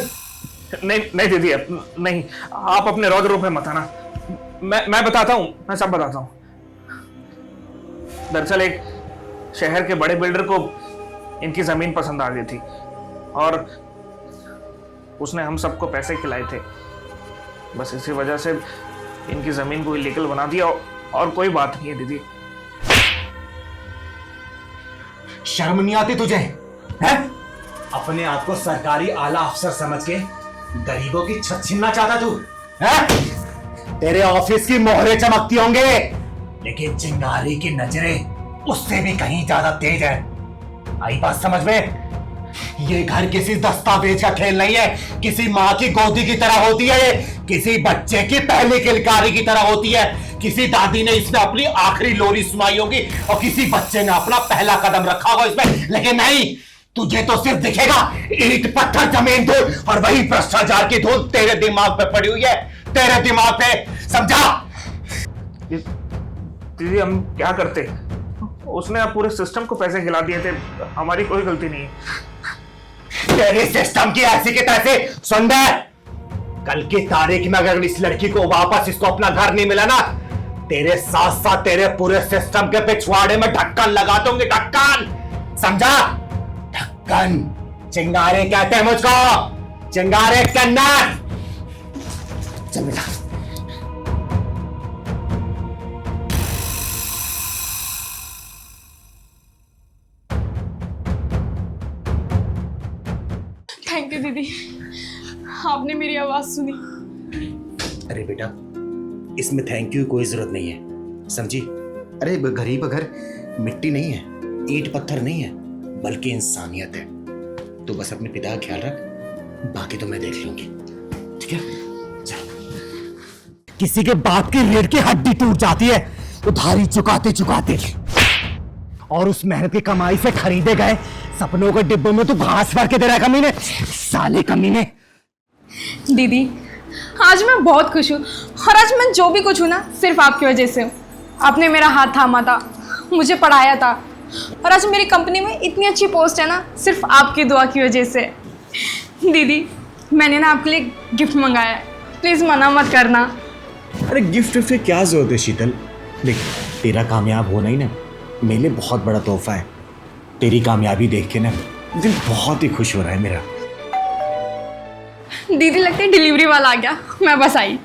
नहीं दीदी, नहीं, आप अपने रौद्र रूप में मत आना। मैं बताता हूँ, मैं सब बताता हूँ। दरअसल एक शहर के बड़े बिल्डर को इनकी जमीन पसंद आ गई थी और उसने हम सबको पैसे खिलाए थे। बस इसी वजह से इनकी जमीन को इलीगल बना दिया और कोई बात नहीं है दीदी। शर्म नहीं आती तुझे, हैं? अपने आप को सरकारी आला अफसर समझ के गरीबों की छत छीनना चाहता तू, हैं? तेरे ऑफिस की मोहरे चमकती होंगे, लेकिन चिंगारी की नजरें उससे भी कहीं ज्यादा तेज है। आई बात समझ में? ये घर किसी दस्तावेज का खेल नहीं है, किसी माँ की गोदी की तरह होती है, ये किसी बच्चे की पहली किलकारी की तरह होती है। किसी दादी ने इसमें अपनी आखिरी लोरी सुनाई होगी और किसी बच्चे ने अपना पहला कदम रखा होगा इसमें, लेकिन नहीं, तुझे तो सिर्फ दिखेगा ईंट पत्थर जमीन धूल, और वही भ्रष्टाचार की धूल तेरे दिमाग पे पड़ी हुई है, तेरे दिमाग पे, समझा? दीदी हम क्या करते, उसने आप पूरे सिस्टम को पैसे खिला दिए थे, हमारी कोई गलती नहीं है। तेरे सिस्टम की ऐसी की तैसे सुन बे, कल की तारीख में अगर इस लड़की को वापस इसको अपना घर नहीं मिला ना, तेरे साथ साथ तेरे पूरे सिस्टम के पिछवाड़े में ढक्कन लगा दूंगी, ढक्कन, समझा? ढक्कन, चिंगारे कहते हैं मुझको, चिंगारे के अंदर। चल बेटा। थैंक यू दीदी, आपने मेरी आवाज सुनी। अरे बेटा, इसमें थैंक यू कोई जरूरत नहीं है, समझी? अरे गरीब घर मिट्टी नहीं है, ईंट पत्थर नहीं है, बल्कि इंसानियत है। तो बस अपने पिता का ख्याल रख, बाकी तो मैं देख लूंगी, ठीक है? चल। किसी के बाप की रीढ़ की हड्डी टूट जाती है उधारी चुकाते चुकाते, और उस मेहनत की कमाई से खरीदे गए सपनों के डिब्बों में तू घास भर के दे रहा है, कमीने, साले कमीने। दीदी आज मैं बहुत खुश हूँ, और आज मैं जो भी कुछ हूँ ना सिर्फ आपकी वजह से हूँ। आपने मेरा हाथ थामा था, मुझे पढ़ाया था, और आज मेरी कंपनी में इतनी अच्छी पोस्ट है ना सिर्फ आपकी दुआ की वजह से। दीदी मैंने ना आपके लिए गिफ्ट मंगाया है, प्लीज़ मना मत करना। अरे गिफ्ट से क्या जरूरत है शीतल, देख तेरा कामयाब होना ही ना मेरे लिए बहुत बड़ा तोहफा है। तेरी कामयाबी देख के ना दिल बहुत ही खुश हो रहा है मेरा। दीदी लगता है डिलीवरी वाला आ गया, मैं बस आई।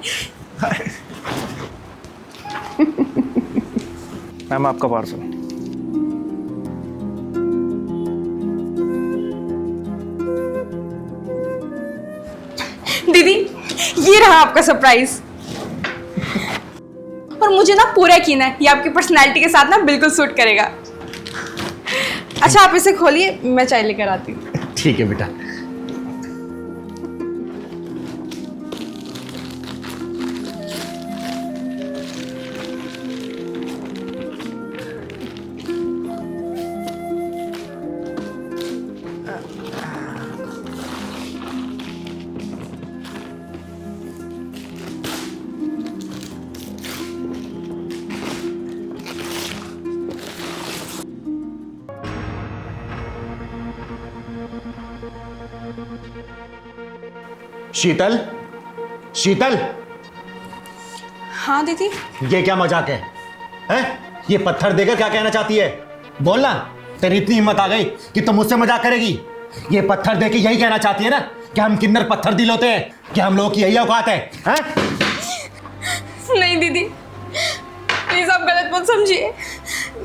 मैम आपका पार्सल। दीदी ये रहा आपका सरप्राइज, और मुझे ना पूरा यकीन है ये आपकी पर्सनैलिटी के साथ ना बिल्कुल सूट करेगा। अच्छा आप इसे खोलिए, मैं चाय लेकर आती हूँ। ठीक है बेटा। शीतल, शीतल, हाँ दीदी। ये क्या मजाक है? हैं? ये पत्थर देकर क्या कहना चाहती है? बोलना, तेरी इतनी हिम्मत आ गई कि तुम मुझसे मजाक करेगी? ये पत्थर देके यही कहना चाहती है ना कि हम किन्नर पत्थर दिल होते हैं, कि हम लोगों की यही औकात है, हैं? नहीं दीदी प्लीज आप गलत मत समझिए,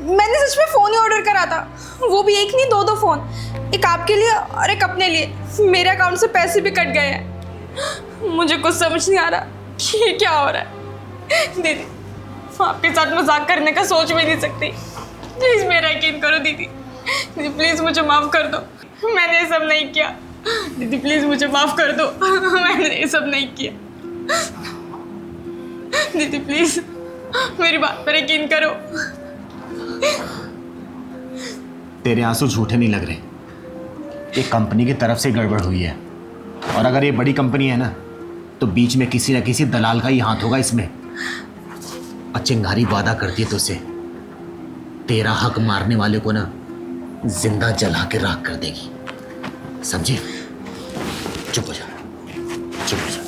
मैंने सच में फोन ही ऑर्डर करा था, वो भी एक नहीं दो फोन, एक आपके लिए और एक अपने लिए। मेरे अकाउंट से पैसे भी कट गए हैं, मुझे कुछ समझ नहीं आ रहा कि ये क्या हो रहा है। दीदी आपके साथ मजाक करने का सोच भी नहीं सकती। प्लीज मेरा यकीन करो दीदी। दीदी प्लीज मुझे माफ कर दो, मैंने ये सब नहीं किया। दीदी प्लीज मुझे माफ कर दो, मैंने ये सब नहीं किया। दीदी प्लीज मेरी बात पर यकीन करो। तेरे आंसू झूठे नहीं लग रहे, ये कंपनी की तरफ से गड़बड़ हुई है। और अगर ये बड़ी कंपनी है ना, तो बीच में किसी न किसी दलाल का ही हाथ होगा इसमें। और चिंगारी वादा करती है तुझसे, तेरा हक मारने वाले को ना जिंदा जला के राख कर देगी, समझी? चुप हो जा, चुप हो जा।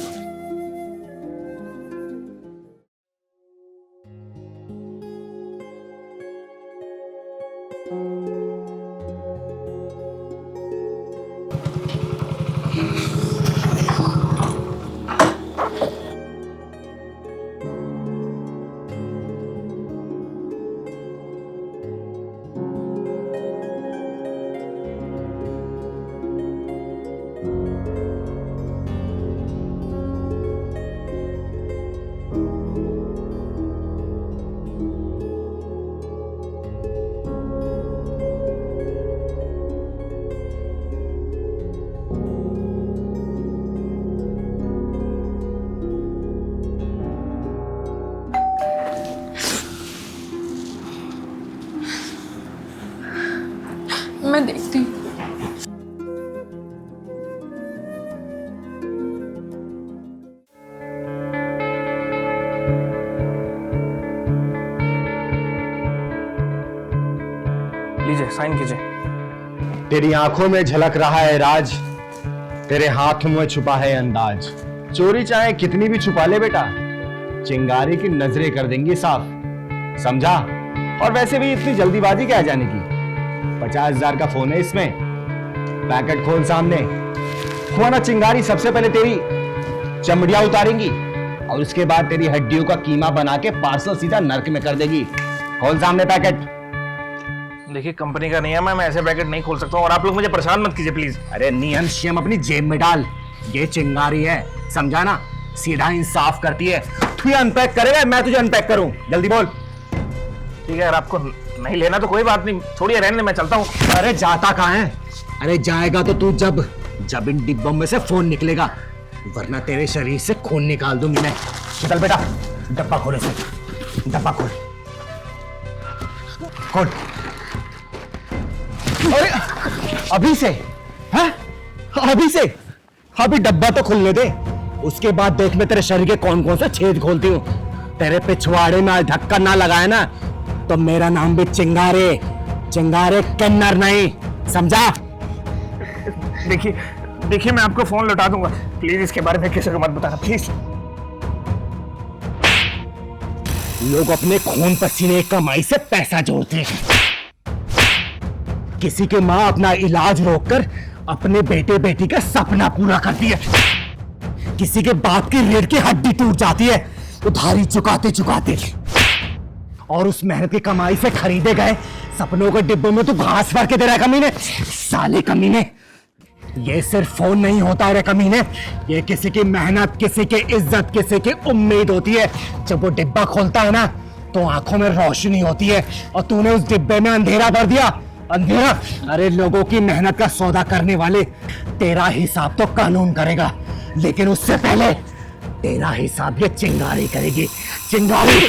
मैं देखती हूँ। लीजिए साइन कीजिए। तेरी आंखों में झलक रहा है राज, तेरे हाथों में छुपा है अंदाज। चोरी चाहे कितनी भी छुपा ले बेटा, चिंगारी की नजरें कर देंगी साफ, समझा? और वैसे भी इतनी जल्दीबाजी क्या जाने की? 50,000 का फोन है इसमें, पैकेट खोल सामने। हुआ ना चिंगारी सबसे पहले तेरी चमड़ियां उतारेंगी और उसके बाद तेरी हड्डियों का कीमा बना के पार्सल सीधा नर्क में कर देगी। खोल सामने पैकेट। देखिए कंपनी का नियम है, मैं ऐसे पैकेट नहीं खोल सकता हूँ और आप लोग मुझे परेशान मत कीजिए प्लीज। अरे नियम शियम अपनी जेब में डाल, ये चिंगारी है, समझा ना? सीधा इंसाफ करती है। तू ये अनपैक करेगा, मैं तुझे अनपैक करूं? जल्दी बोल। ठीक है, अगर आपको नहीं लेना तो कोई बात नहीं, छोड़िए रहने दे, मैं चलता हूँ। अरे जाता कहाँ है? अरे जाएगा तो तू जब इन डिब्बों में से फोन निकलेगा, वरना तेरे शरीर से खून निकाल दूंगी मैं। चल बेटा, डब्बा खोले से, डब्बा खोल खोल। अरे अभी से? हैं? अभी से? अभी डब्बा तो खुलने दे, उसके बाद देख मैं तेरे शरीर के कौन कौन से छेद खोलती हूँ। तेरे पिछवाड़े में आज ढक्कन ना लगाए ना, तो मेरा नाम भी चिंगारे किन्नर नहीं, समझा? देखिए मैं आपको फोन लौटा दूंगा, प्लीज इसके बारे में किसी को मत बताना प्लीज। लोग अपने खून पसीने की कमाई से पैसा जोड़ते हैं। किसी की माँ अपना इलाज रोककर अपने बेटे बेटी का सपना पूरा करती है। किसी के बाप की रीढ़ की हड्डी टूट जाती है उधारी चुकाते चुकाते, और उस मेहनत की कमाई से खरीदे गए सपनों के डिब्बों में तू घास भर के दे रहा है कमीने, साले कमीने। ये सिर्फ फोन नहीं होता है कमीने, ये किसी की मेहनत, किसी की इज्जत, किसी की उम्मीद होती है। जब वो डिब्बा खोलता है ना, तो आंखों में रोशनी होती है, और तूने उस डिब्बे में अंधेरा भर दिया, अंधेरा। अरे लोगों की मेहनत का सौदा करने वाले, तेरा हिसाब तो कानून करेगा, लेकिन उससे पहले तेरा हिसाब ये चिंगारी करेगी, चिंगारी।